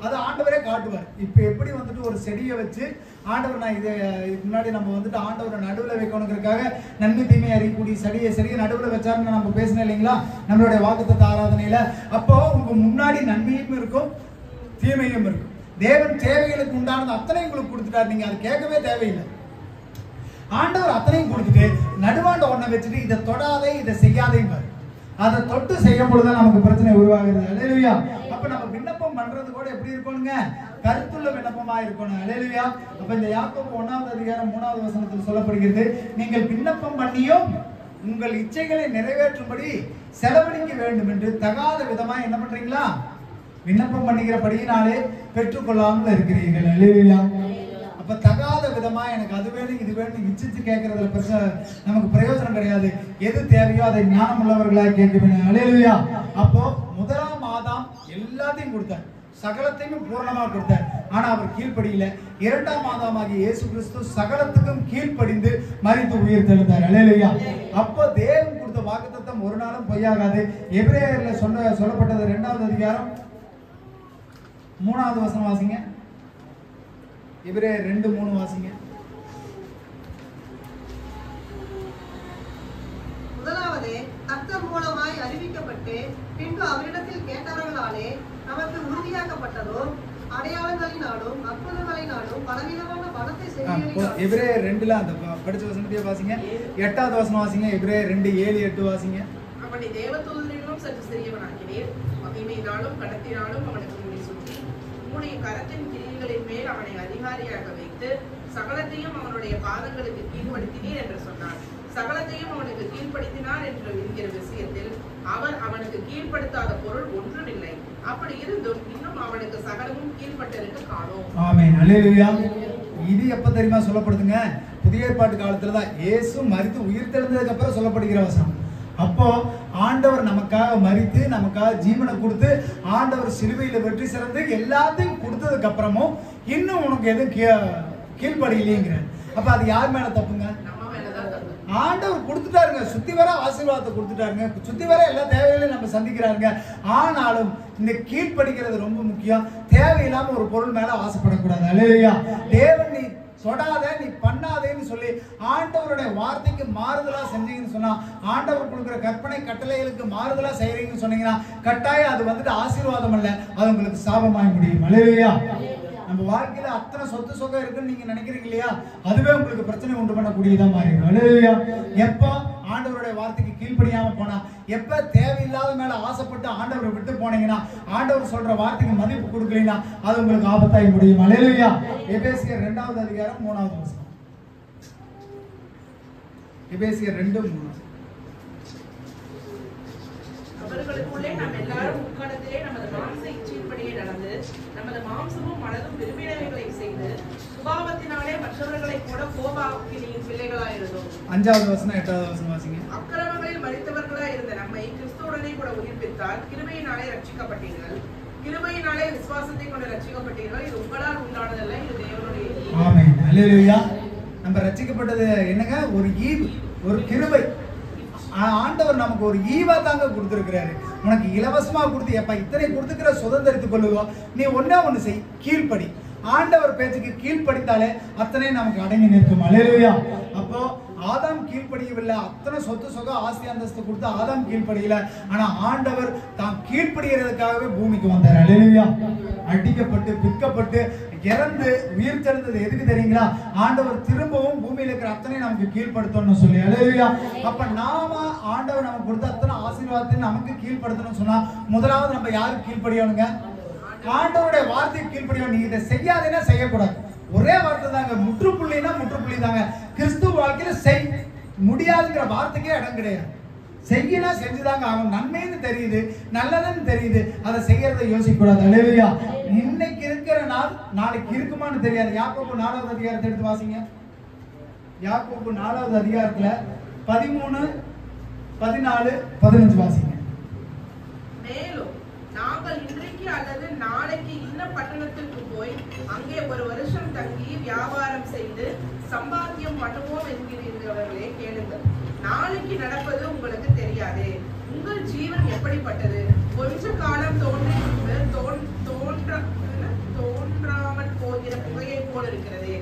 அது ஆண்டவரே காட்டுவார். இப்ப எப்படி வந்துட்டு ஒரு செடியை வச்சு ஆண்டவர், நான் இதுக்கு முன்னாடி நம்ம வந்துட்டு ஆண்டவரை நடுவில் வைக்கணுங்கிறதுக்காக நன்மை தீமை அறியக்கூடிய செடியை நடுவில் வச்சாருன்னு நம்ம பேசினோம் இல்லைங்களா நம்மளுடைய வாக்குத்தத்த ஆராதனையில. அப்போ உங்க முன்னாடி நன்மையும் இருக்கும் தீமையும் இருக்கும். தேவன் தேவைகளுக்கு உண்டானது அத்தனையும் உங்களுக்கு கொடுத்துட்டாரு, நீங்க அது கேட்கவே தேவையில்லை. ஆண்டவர் அத்தனையும் கொடுத்துட்டு நடுவாண்ட ஒன்றை வச்சுட்டு இதை தொடாதே இதை செய்யாதேங்க, அதை தொட்டு செய்யும் பொழுதுதான் நமக்கு பிரச்சனை உருவாகுது. அல்லேலூயா. அப்ப நம்ம விண்ணப்பம் பண்றது கூட எப்படி இருக்கணுங்க, கருத்துள்ள விண்ணப்பமா இருக்கணும். அல்லேலூயா. அப்ப இந்த யாக்கோபு 1வது அதிகாரம் 3வது வசனத்தில் சொல்லப்படுகிறது, நீங்கள் விண்ணப்பம் பண்ணியும் உங்கள் இச்சைகளை நிறைவேற்றும்படி செலவழிக்க வேண்டும் என்று தகாத விதமா என்ன பண்றீங்களா, விண்ணப்பம் பண்ணிக்கிறபடியினாலே பெற்றுக்கொள்ளாமல் இருக்கிறீர்கள். அல்லேலூயா. அப்ப தகாத விதமா எனக்கு அது வேணும் இது வேணும் இச்சிச்சு கேட்கறதுல பிரச்சனை, நமக்கு பிரயோஜனம் கிடையாது. எது தேவையோ அதை ஞானம் உள்ளவர்களாக கேட்க வேண்டும். அல்லேலூயா. அப்போ 1ஆம் ஆதாம் எல்லாத்தையும் கொடுத்தார், சகலத்தையும் பூரணமா கொடுத்தார். ஆனா அவர் கீழ்ப்படியில. 2ஆம் ஆதாமாகிய இயேசு கிறிஸ்து சகலத்துக்கும் கீழ்ப்படிந்து மரித்து உயிர் தெழுந்தார். அல்லேலூயா. அப்போ தேவன் கொடுத்த வாக்குத்தத்தம் ஒரு நாளும் பொய்யாகாது. எபிரேயர்ல சொல்லப்பட்டது 2வது அதிகாரம் 3வது வசனம் வாசிங்க. எபிரேயர் 2:3 வாசிங்க. முதலாவது கர்த்தர் மூலமாய் அறிவிக்கப்பட்டு பின்பு அவரிடத்தில் கேட்டவர்களாலே நமக்கு உறுதியாக்கப்பட்டதோ அடையாளங்களினாலும் அற்புதங்களினாலும் பலவிதமான பலத்தை செய்திகளினாலும். எபிரேயர் 2ல அந்த படிச்ச வசனத்தையே வாசிங்க. 8வது வசனம் வாசிங்க. எபிரேயர் 2:7-8 வாசிங்க. அப்படி தேவதூதரிலும் சற்று சிறியவனாக்கினீர், மகிமையினாலும் கடத்தினாலும் அவனுக்கு முடி சுற்றி உம்முடைய கரத்தின் கிரியைகளின் மேல் அவனை அதிகாரியாக வைத்து சகலத்தையும் அவனுடைய பாதங்களுக்கு கீழ்ப்படுத்தினீர் என்று சொன்னார். சகலத்தையும் அவனுக்கு கீழ்ப்படுத்தினார் என்று என்கிற விஷயத்தில் அவர் அவனுக்கு கீழ்ப்படுத்தாத பொருள் ஒன்றுமில்லை. அப்படி இருந்தும் இன்னும் அவனுக்கு சகலமும் கீழ்ப்பட்டிருக்க காணோம். ஆமென். அல்லேலூயா. இது எப்ப தெரியுமா சொல்லப்படுதுங்க, புதிய ஏற்பாட்டு காலத்துல தான் இயேசு மரித்து உயிர் தெழுந்ததுக்கு அப்புறம் சொல்லப்படுகிற வசனம். அப்போ ஆண்டவர் நமக்காக மரித்து நமக்காக ஜீவனை கொடுத்து ஆண்டவர் சிலுவையில வெற்றி சிறந்து எல்லாத்தையும் கொடுத்ததுக்கு அப்புறமும் இன்னும் உனக்கு எதுவும் கீழ்ப்படியிலேங்கிற. அப்ப அது யார் மேல தப்புங்க, ஆண்டவர் கொடுத்துட்டாருங்க. சுத்தி வர ஆசீர்வாதத்தை கொடுத்துட்டாருங்க, சுத்தி வர எல்லா தேவைகளையும் நம்ம சந்திக்கிறாருங்க. ஆனாலும் இந்த கீழ்ப்படிக்கிறது ரொம்ப முக்கியம். தேவையில்லாம ஒரு பொருள் மேல ஆசைப்படக்கூடாது. அல்லேலூயா. தேவன் நீ தொடாத நீ பண்ணாதேன்னு சொல்லி ஆண்டவருடைய வார்த்தைக்கு மாறுதலா செஞ்சீங்கன்னு சொன்னா, ஆண்டவர் கொடுக்குற கற்பனை கட்டளைகளுக்கு மாறுதலா செய்யறீங்கன்னு சொன்னீங்கன்னா கட்டாயம் அது வந்துட்டு ஆசீர்வாதம் அல்ல, அது உங்களுக்கு சாபமாய் முடியும். அல்லேலூயா. நம்ம வாழ்க்கையில அத்தனை சொத்து சொகம் இருக்குன்னு நீங்க நினைக்கிறீங்க இல்லையா, அதுவே உங்களுக்கு பிரச்சனை உண்டு பண்ணக்கூடியதா மாறிடும். அல்லேலூயா. எப்ப ஆண்டவருடைய வார்த்தைக்கு கீழ்ப்படியாம போனா, எப்ப தேவையில்லாத மேல ஆசைப்பட்டு ஆண்டவரை விட்டு போனீங்கன்னா, ஆண்டவர் சொல்ற வார்த்தைக்கு மதிப்பு கொடுக்கலீங்கன்னா அது உங்களுக்கு ஆபத்தாய் முடியும். அல்லேலூயா. எபேசியர் 2வது அதிகாரம் 3வது வசனம். எபேசியர் 2:3. அவர்களுக்குள்ளே நாம் எல்லாரும் முற்காலத்திலே நமது மாம்ச இச்சையின்படியே நடந்து நமது மாம்சமும் மனதும் விரும்பினவைகளை செய்து சுபாவத்தினாலே மற்றவர்களை கூட கோபாக்கினியின் பிள்ளைகளாயிருந்தோம். 5வது வசனம் 8வது வசனம் வாசிங்க. அக்கிரமங்களில் மரித்தவர்களாய் இருந்த நம்மை கிறிஸ்துவுடனே கூட உயிர்ப்பித்தால் கிருபையினாலே ரட்சிக்கப்பட்டீர்கள். கிருபையினாலே விசுவாசத்தை கொண்டு ரட்சிக்கப்பட்டீர்கள். இது உங்களால் உண்டானதல்ல, இது தேவனுடைய ஈவு. ஆமென். அல்லேலூயா. நம்ம ரட்சிக்கப்பட்டது என்னங்க? ஒரு ஈவு, ஒரு கிருபை. ஆண்டவர் நமக்கு ஒரு ஈவா தாங்க கொடுத்திருக்கிறாரு. உனக்கு இலவசமா கொடுத்து எப்ப இத்தனை கொடுத்துக்கிற சுதந்திரத்துக் கொள்ளுவோம். நீ ஒண்ணு செய், கீழ்ப்படி. ஆண்டவர் பேச்சுக்கு கீழ்ப்படித்தாலே அத்தனை நமக்கு அடங்கி நிற்கும். அல்லேலூயா. அப்போ ஆதாம் கீழ்ப்படியவில்லை. அத்தனை சொத்து சுகம் ஆஸ்தி அந்தஸ்து கொடுத்து ஆதாம் கீழ்ப்படியல. ஆனா ஆண்டவர் தான் கீழ்ப்படிகிறதுக்காகவே பூமிக்கு வந்தார். அல்லேலூயா. அடிக்கப்பட்டு பிற்கப்பட்டு இறந்து உயிர் தெழுந்தது எதுக்கு தெரியுங்களா? ஆண்டவர் திரும்பவும் பூமியில இருக்கிற அத்தனை நமக்கு கீழ்படுத்தணும்னு சொல்லி. அல்லேலூயா. அப்ப நாம ஆண்டவர் நமக்கு கொடுத்த அத்தனை ஆசீர்வாதத்தை நமக்கு கீழ்படுத்தணும்னு சொன்னா முதலாவது நம்ம யாருக்கு கீழ்ப்படியணுங்க? ஆண்டவருடைய வார்த்தைக்கு கீழ்ப்படியணும். நீ இதை செய்யாதேன்னா செய்யக்கூடாது. ஒரே வார்த்தை தாங்க, முற்றுப்புள்ளினா முற்றுப்புள்ளி தாங்க. கிறிஸ்துவ வாழ்க்கையில செய், முடியாதுங்கிற வார்த்தைக்கே இடம் கிடையாது. செய்யினா செஞ்சுதாங்க அவன் நன்மைன்னு தெரியுது, நல்லதுன்னு தெரியுது, அதை செய்யறதை யோசிக்க கூடாது. அல்லேலூயா. இன்னைக்கு இருக்கிற நாள் நாளைக்கு இருக்குமான்னு தெரியாது. யாக்கோபு 4வது அதிகாரத்தை எடுத்து வாசிங்க. யாக்கோபு 4வது அதிகாரத்துல 13, 14, 15 வாசிங்க. மேலும் நாங்கள் இன்றைக்கு அல்லது நாளைக்கு இன்ன பட்டணத்திற்கு போய் அங்கே ஒரு வருஷம் தங்கி வியாபாரம் செய்து சம்பாத்தியம் பண்ணுவோம் என்கிறீர்களே, கேளுங்கள். நாளைக்கு நடப்பது உங்களுக்கு தெரியாதே. உங்கள் ஜீவன் எப்படிப்பட்டது? கொஞ்ச காலம் தோன்றாமல் போகிற புகையை போல் இருக்கிறதே.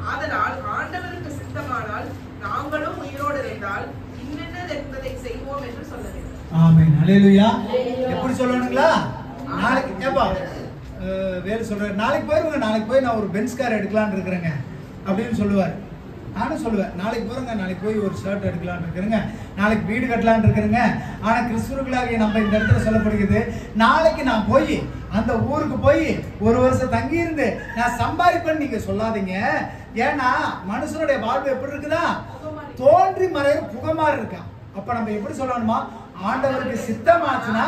ஆதலால் ஆண்டவருக்கு சித்தமானால் நாங்களும் உயிரோடு இருந்தால் இன்னென்னது என்பதை செய்வோம் என்று சொல்ல வேண்டும். ஆமென். அல்லேலூயா. எப்படி சொல்லணுங்களா? நாளைக்கு கேப்பா வேறு சொல்றாரு, நாளைக்கு போயிருங்க, நாளைக்கு போய் நான் ஒரு பென்ஸ் கார் எடுக்கலான்னு இருக்கிறேங்க அப்படின்னு சொல்லுவார். நானும் சொல்லுவேன், நாளைக்கு போறேங்க, நாளைக்கு போய் ஒரு ஷர்ட் எடுக்கலான்னு இருக்கிறேங்க, நாளைக்கு வீடு கட்டலான்னு இருக்கிறேங்க. ஆனா கிறிஸ்துவர்களாகிய நம்ம இந்த இடத்துல சொல்லப்படுகிறது, நாளைக்கு நான் போய் அந்த ஊருக்கு போய் ஒரு வருஷம் தங்கி இருந்து நான் சம்பாதிப்பேன்னு நீங்க சொல்லாதீங்க. ஏன்னா மனுஷனுடைய வாழ்வு எப்படி இருக்குதா? தோன்றி மறைய புகமாறு இருக்கா. அப்ப நம்ம எப்படி சொல்லணுமா? ஆண்டவருக்கு சித்தமாச்சுன்னா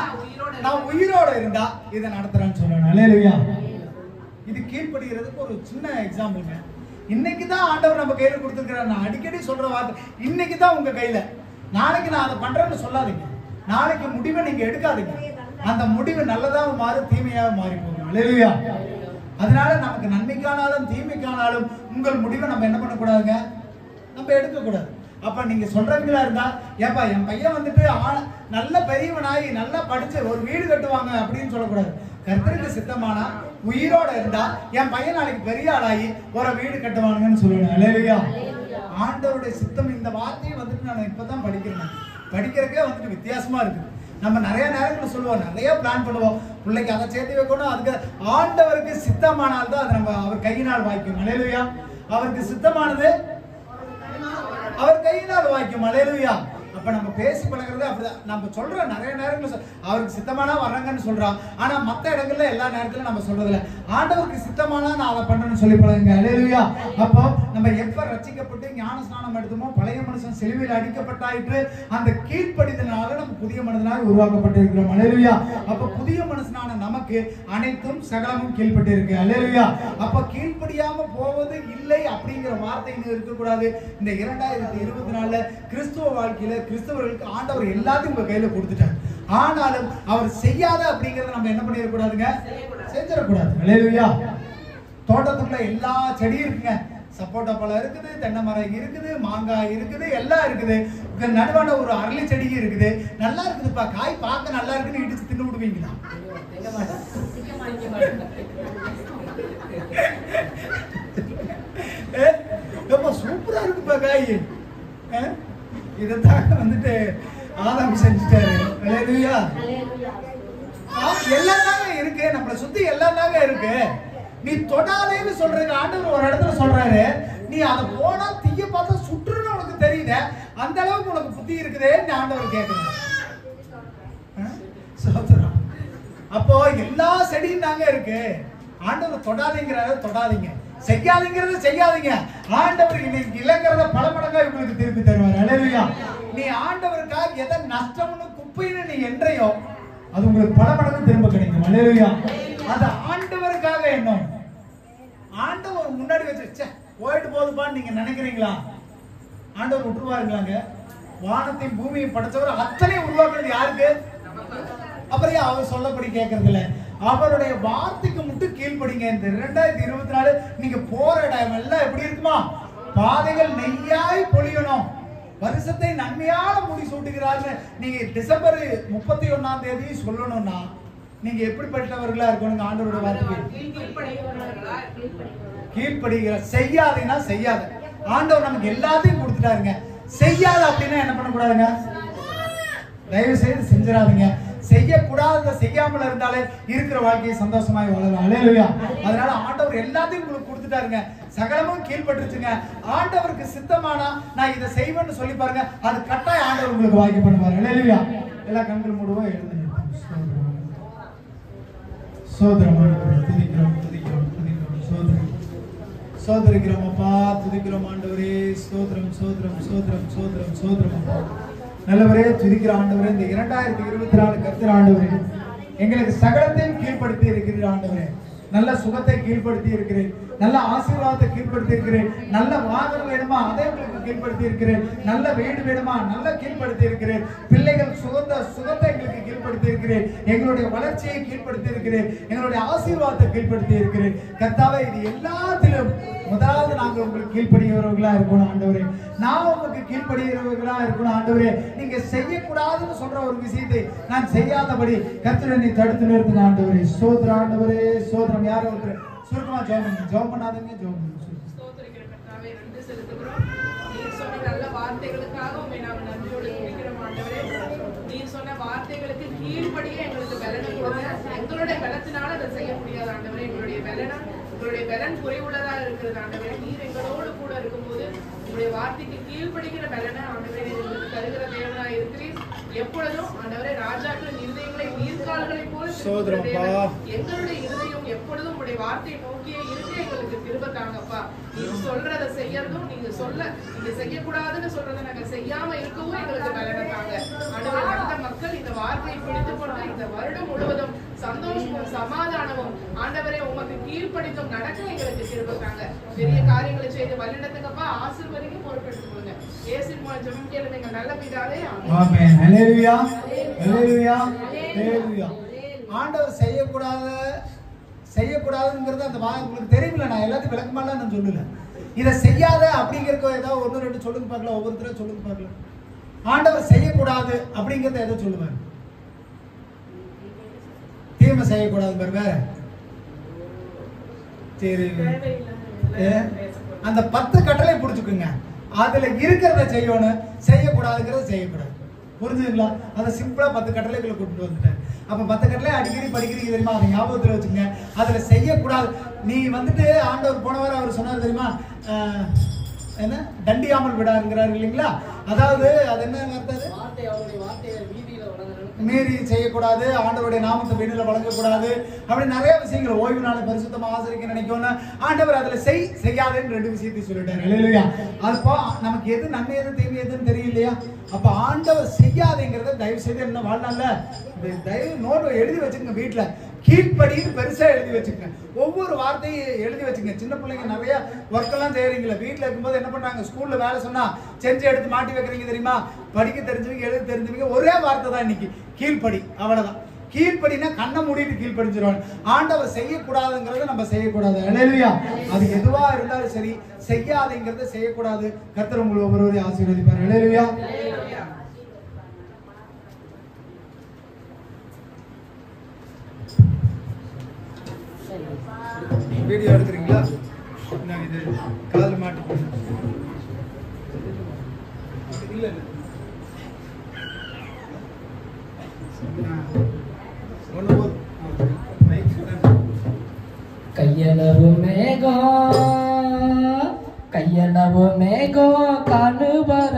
நான் உயிரோட இருந்தா இதை நடத்துறேன்னு சொல்லணும். அல்லேலூயா. இது கீழ்ப்படுகிறதுக்கு ஒரு சின்ன எக்ஸாம்பிள்ங்க. இன்னைக்கு தான் ஆண்டவர் நம்ம கையில கொடுத்துருக்கிறார். நான் அடிக்கடி சொல்ற வார்த்தை, இன்னைக்கு தான் உங்க கையில. நாளைக்கு நான் அதை பண்றேன்னு சொல்லாதீங்க. நாளைக்கு முடிவை நீங்க எடுக்காதீங்க. அந்த முடிவு நல்லதாக மாறி தீமையாக மாறி போகும். அல்லேலூயா. அதனால நமக்கு நன்மைக்கானாலும் தீமைக்கானாலும் உங்கள் முடிவை நம்ம என்ன பண்ணக்கூடாதுங்க? நம்ம எடுக்கக்கூடாது. அப்ப நீங்க சொல்றவங்களா இருந்தா, ஏப்பா என் பையன் வந்துட்டு நல்ல பெரியவனாகி நல்லா படிச்சு ஒரு வீடு கட்டுவாங்க அப்படின்னு சொல்லக்கூடாது. கர்த்தருக்கு சித்தமானா உயிரோட இருந்தா என் பையன் நாளைக்கு பெரிய ஆளாகி ஒரு வீடு கட்டுவானுங்கன்னு சொல்லணும். அல்லேலூயா. ஆண்டவருடைய சித்தம். இந்த வார்த்தையை வந்துட்டு நான் இப்பதான் படிக்கிறேன். படிக்கிறதுக்கே வந்துட்டு வித்தியாசமா இருக்கு. நம்ம நிறைய நேரங்கள் சொல்லுவோம், நிறைய பிளான் பண்ணுவோம், பிள்ளைக்கு அதை சேர்த்து வைக்கணும். அதுக்கு ஆண்டவருக்கு சித்தமானால் தான் அது நம்ம அவர் கையினால் வாய்க்கும். அல்லேலூயா. அவருக்கு சித்தமானது அவர் கையினால் வாய்க்கும். அல்லேலூயா. அப்ப நம்ம பேசி பழகிறது அப்படிதான். நம்ம சொல்ற நிறைய நேரங்கள் அவருக்கு சித்தமானா வர்றாங்கன்னு சொல்றோம். ஆனா மத்த இடங்கள்ல எல்லா நேரத்திலும் நம்ம சொல்றதில்ல. ஆண்டவருக்கு சித்தமானா நான் அதை பண்ணணும்னு சொல்லி பழகுங்க. அல்லேலூயா. அப்போ நம்ம எப்ப ரட்சிக்கப்பட்டு ஞான ஸ்நானம் எடுத்தோமோ பழைய மனுஷன் சிலுவையில் அடிக்கப்பட்டாயிற்று. அந்த கீழ்ப்படிதனால நம்ம புதிய மனிதனாக உருவாக்கப்பட்டிருக்கிறோம். அல்லேலூயா. அப்ப புதிய மனுஷனான நமக்கு அனைத்தும் சகலமும் கீழ்பட்டு இருக்கு. அல்லேலூயா. அப்ப கீழ்ப்படியாம போவது இல்லை அப்படிங்கிற வார்த்தை இன்னும் இருக்கக்கூடாது. இந்த 2024 கிறிஸ்துவ வாழ்க்கையில கிறிஸ்தவர்களுக்கு ஆண்டவர் எல்லாத்தையும் உங்க கையில கொடுத்துட்டார். ஆனாலும் அவர் செய்யாத அப்படிங்கறத நம்ம என்ன பண்ணிடக்கூடாதுங்க? செஞ்சிடக்கூடாது. அல்லேலூயா. தோட்டத்துக்குள்ள எல்லா செடியும் இருக்குங்க. சப்போட்டா பழம் இருக்குது, தென்னை மரம் இருக்குது, மாங்காய் இருக்குது, எல்லாம் இருக்குது. நடுவான ஒரு அரளி செடி இருக்குது. நல்லா இருக்குதுப்பா, காய் பார்க்க நல்லா இருக்குன்னு இடிச்சு தின்னு விடுவீங்களா? சூப்பரா இருக்குப்பா காய். இதைத்தான் வந்துட்டு ஆதாம் செஞ்சுட்டாரு. அல்லேலூயா. எல்லாம் தாங்க இருக்கு, நம்மளை சுத்தி எல்லாம் தாங்க இருக்கு. நீ தொடாதேன்னு சொல்றதுக்கு ஆண்டவர் ஒரு இடத்துல சொல்றாரு, நீ அதை போனா தீய பார்த்தா சுற்றுன்னு உனக்கு தெரியுத, அந்த அளவுக்கு உனக்கு புத்தி இருக்குதே ஆண்டவர் கேட்கிறேன். அப்போ எல்லா செடியும் தாங்க இருக்கு. ஆண்டவர் தொடாதீங்கிறாரு, தொடாதீங்க. செய்யாதீங்கிறது செய்யாதீங்க. ஆண்டவர் இன்னைக்கு இழக்கிறத பல மடங்கா உங்களுக்கு திருப்பி தருவார். அல்லேலூயா. நீ ஆண்டவருக்காக எதை நஷ்டம்னு குப்பைன்னு நீ என்றையோ அது உங்களுக்கு பல மடங்கு திரும்ப கிடைக்கும். அல்லேலூயா. அது ஆண்டவருக்காக என்ன ஆண்டவர் முன்னாடி வச்சு போயிட்டு போதுப்பான்னு நீங்க நினைக்கிறீங்களா? ஆண்டவர் விட்டுருவாருங்களாங்க? வானத்தையும் பூமியும் படைச்சவர் அத்தனை உருவாக்குறது யாருக்கு? அப்புறம் அவர் சொல்லப்படி கேட்கறது இல்ல. அவருடைய வார்த்தைக்கு மட்டும் கீழ்படிங்க. இந்த 2024 நீங்க போற இடம் எல்லாம் எப்படி இருக்குமா? பாதைகள் நெய்யாய் பொழியணும். வருஷத்தை நன்மையால முடி சூட்டுகிறார்கள். நீங்க டிசம்பர் 31ஆம் தேதி சொல்லணும்னா நீங்க எப்படிப்பட்டவர்களா இருக்கணும்? ஆண்டவரோட வார்த்தைக்கு கீழ்படுகிற. செய்யாதீங்கன்னா செய்யாத. ஆண்டவர் நமக்கு எல்லாத்தையும் கொடுத்துட்டாருங்க. செய்யாத அப்படின்னா என்ன பண்ணக்கூடாதுங்க? தயவு செய்து செஞ்சிடாதீங்க. செய்யக்கூடாத செய்யாமல் இருந்தாலே இருக்கிற வாழ்க்கையை சந்தோஷமாய் வாழலாம். அல்லேலூயா. அதனால ஆண்டவர் எல்லாத்தையும் உங்களுக்கு கொடுத்துட்டாருங்க. சகலமும் கீழ்பட்டுருச்சுங்க. ஆண்டவருக்கு சித்தமானா நான் இதை செய்வேன்னு சொல்லி பாருங்க, அது கட்டாயம் ஆண்டவர் உங்களுக்கு வாய்க்கு பண்ணுவார். அல்லேலூயா. எல்லா கண்கள் மூடுவோம். எழுந்து சோதரமானவரை துதிக்கிறோம் துதிக்கிறோம் துதிக்கிறோம். சோதரிக்கிறோம் அப்பா, துதிக்கிறோம் ஆண்டவரே. சோதரம் சோதரம் சோதரம் சோதரம் சோதரம் அப்பா. நல்லவரே, துதிக்கிற ஆண்டவரே. இந்த 2024 கர்த்தர் ஆண்டவரே எங்களுக்கு சகலத்தையும் கீழ்படுத்தி இருக்கிறீர் ஆண்டவரே. நல்ல சுகத்தை கீழ்படுத்தி இருக்கிறேன். நல்ல ஆசீர்வாதத்தை கீழ்படுத்தி இருக்கிறேன். நல்ல வாகனம் வேணுமா அதை உங்களுக்கு கீழ்படுத்தி இருக்கிறேன். நல்ல வீடு வேணுமா நல்ல கீழ்படுத்தி இருக்கிறேன். பிள்ளைகள் சுகத்தை எங்களுக்கு கீழ்படுத்தி இருக்கிறேன். எங்களுடைய வளர்ச்சியை கீழ்படுத்தி இருக்கிறேன். எங்களுடைய ஆசீர்வாதத்தை கீழ்படுத்தி இருக்கிறேன். கர்த்தாவே, இது எல்லாத்திலும் முதலாவது நாங்கள் உங்களுக்கு கீழ்படுகிறவர்களா இருக்கணும் ஆண்டவரே. நான் உங்களுக்கு கீழ்படுகிறவர்களா இருக்கணும் ஆண்டவரே. நீங்க செய்யக்கூடாதுன்னு சொல்ற ஒரு விஷயத்தை நான் செய்யாதபடி கர்த்தரை நீ தடுத்து நிறுத்துங்க ஆண்டவரே. சோதர ஆண்டவரே, சோதரம். யாரும் ஒருத்தர் சுருக்கமா ஜெபம் பண்ணாதீங்க. ஸ்தோத்திரிக்கிற கர்த்தாவே, நன்றி செலுத்துகிறோம். நீர் சொன்ன நல்ல வார்த்தைகளுக்காக உம்மை நாங்கள் நன்றியோடு துதிக்கிறோம் ஆண்டவரே. நீர் சொன்ன வார்த்தைகளுக்கு கீழ்ப்படியே எங்களுக்கு பலனை கொடுங்க. எங்களுடைய பலத்தினால அதை செய்ய முடியாது ஆண்டவரே. எங்களுடைய பலன் குறைவுள்ளதா இருக்கிறது ஆண்டவரே. நீர் எங்களோடு கூட இருக்கும்போது உங்களுடைய வார்த்தைக்கு கீழ்படுகிற பலனை ஆண்டவரே எங்களுக்கு தருகிற தேவனாய் இருக்கிறீர். எப்பொழுதும் ஆண்டவரே ராஜாக்களின் இருதயங்களை நீர்க்கால்களை போல எங்களுடைய இருதயம் எப்பொழுதும் உங்களுடைய வார்த்தையை நோக்கியே இருக்க எங்களுக்கு திரும்ப தாங்கப்பா. நீங்க சொல்றதை செய்யறதும் நீங்க செய்யக்கூடாதுன்னு சொல்றதை நாங்க செய்யாம இருக்கவும் எங்களுக்கு பலனை தாங்க ஆண்டவரே. அந்த மக்கள் இந்த வார்த்தையை பிடித்துக் கொண்டு இந்த வருடம் முழுவதும் சந்தோஷமும் சமாதானமும் ஆண்டவரே உமக்கு கீழ்ப்படித்தும் நடக்க எங்களுக்கு திரும்ப தாங்க. பெரிய காரியங்களை செய்து வல்லிடத்துக்கப்பா ஆசீர்வதிங்க, பொறுப்பெடுத்துக் கொள்ளுங்க. இயேசுவின் மூலம் ஜெபம் கேளுங்க எங்கள் நல்ல பிதாவே. ஆமென். ஹல்லேலூயா ஹல்லேலூயா ஹல்லேலூயா. ஆண்டவர் செய்யக்கூடாதுங்கிறது அந்த உங்களுக்கு தெரியுமில்ல. நான் எல்லாத்தையும் விளக்கமாலாம் நான் சொல்லல. இதை செய்யாத அப்படிங்கிறத ஏதாவது 1 2 சொல்லுங்க பார்க்கலாம். ஒவ்வொருத்தரும் சொல்லுங்க பார்க்கலாம். ஆண்டவர் செய்யக்கூடாது அப்படிங்கிறத எதை சொல்லுவார்? தீமை செய்யக்கூடாது பாரு. வேற சரி, அந்த 10 கட்டளை புடிச்சுக்குங்க. அதுல இருக்கிறத செய்யணும், செய்யக்கூடாதுங்கிறத செய்யக்கூடாது. புரிஞ்சுங்களா? அதை சிம்பிளா 10 கட்டளைகளை கொண்டு வந்துட்டேன். அப்ப 10 கட்டளை அடிக்கடி படிக்கிறீங்க தெரியுமா? அதை ஞாபகத்துல வச்சுங்க. அதுல செய்யக்கூடாது. நீ வந்துட்டு ஆண்டவர் போன வாரம் அவர் சொன்னார் தெரியுமா? என்ன தண்டியாமல் விடாங்கிறாரு இல்லைங்களா? அதாவது அது என்ன மீறி செய்யக்கூடாது, ஆண்டவருடைய நாமத்தை வீடுல வழங்கக்கூடாது, அப்படி நிறைய விஷயங்கள். ஓய்வு நாளை பரிசுத்தமா ஆசரிக்க நினைக்கணும். ஆண்டவர் அதுல செய்யாதுன்னு 2 விஷயத்தை சொல்லிட்டாரு இல்லையா? அப்போ நமக்கு எது நன்மை எது தீமை எதுன்னு தெரியலையா? அப்ப ஆண்டவர் செய்யாதுங்கிறத தயவு செய்து என்ன வாழ்நாள்ல தயவு நோட்டு எழுதி வச்சுக்கோங்க. வீட்டுல கீழ்ப்படின்னு பெருசா எழுதி வச்சுக்கோங்க. ஒவ்வொரு வார்த்தையும் எழுதி வச்சுங்க. சின்ன பிள்ளைங்க நிறைய ஒர்க் எல்லாம் செய்யறீங்களா? வீட்டுல இருக்கும்போது என்ன பண்றாங்க? ஸ்கூல்ல வேலை சொன்னா செஞ்சு எடுத்து மாட்டி வைக்கிறீங்க தெரியுமா? படிக்க தெரிஞ்சவங்க எழுத தெரிஞ்சவங்க ஒரே வார்த்தை தான் இன்னைக்கு, கீழ்ப்படி. அவ்வளவுதான். கீழ்ப்படினா கண்ணை மூடிட்டு கீழ்ப்படிஞ்சிருவாங்க. ஆண்டவர் செய்யக்கூடாதுங்கிறத நம்ம செய்யக்கூடாது. அல்லேலூயா. அது எதுவா இருந்தாலும் சரி, செய்யாதங்கிறத செய்யக்கூடாது. கர்த்தர் உங்களை ஒவ்வொருவரையும் ஆசீர்வதிப்பார். அல்லேலூயா. வீடியோ எடுக்கிறீங்களா? நான் இது கால் மாட்டு இல்ல கையளவு மேகம் காணுவர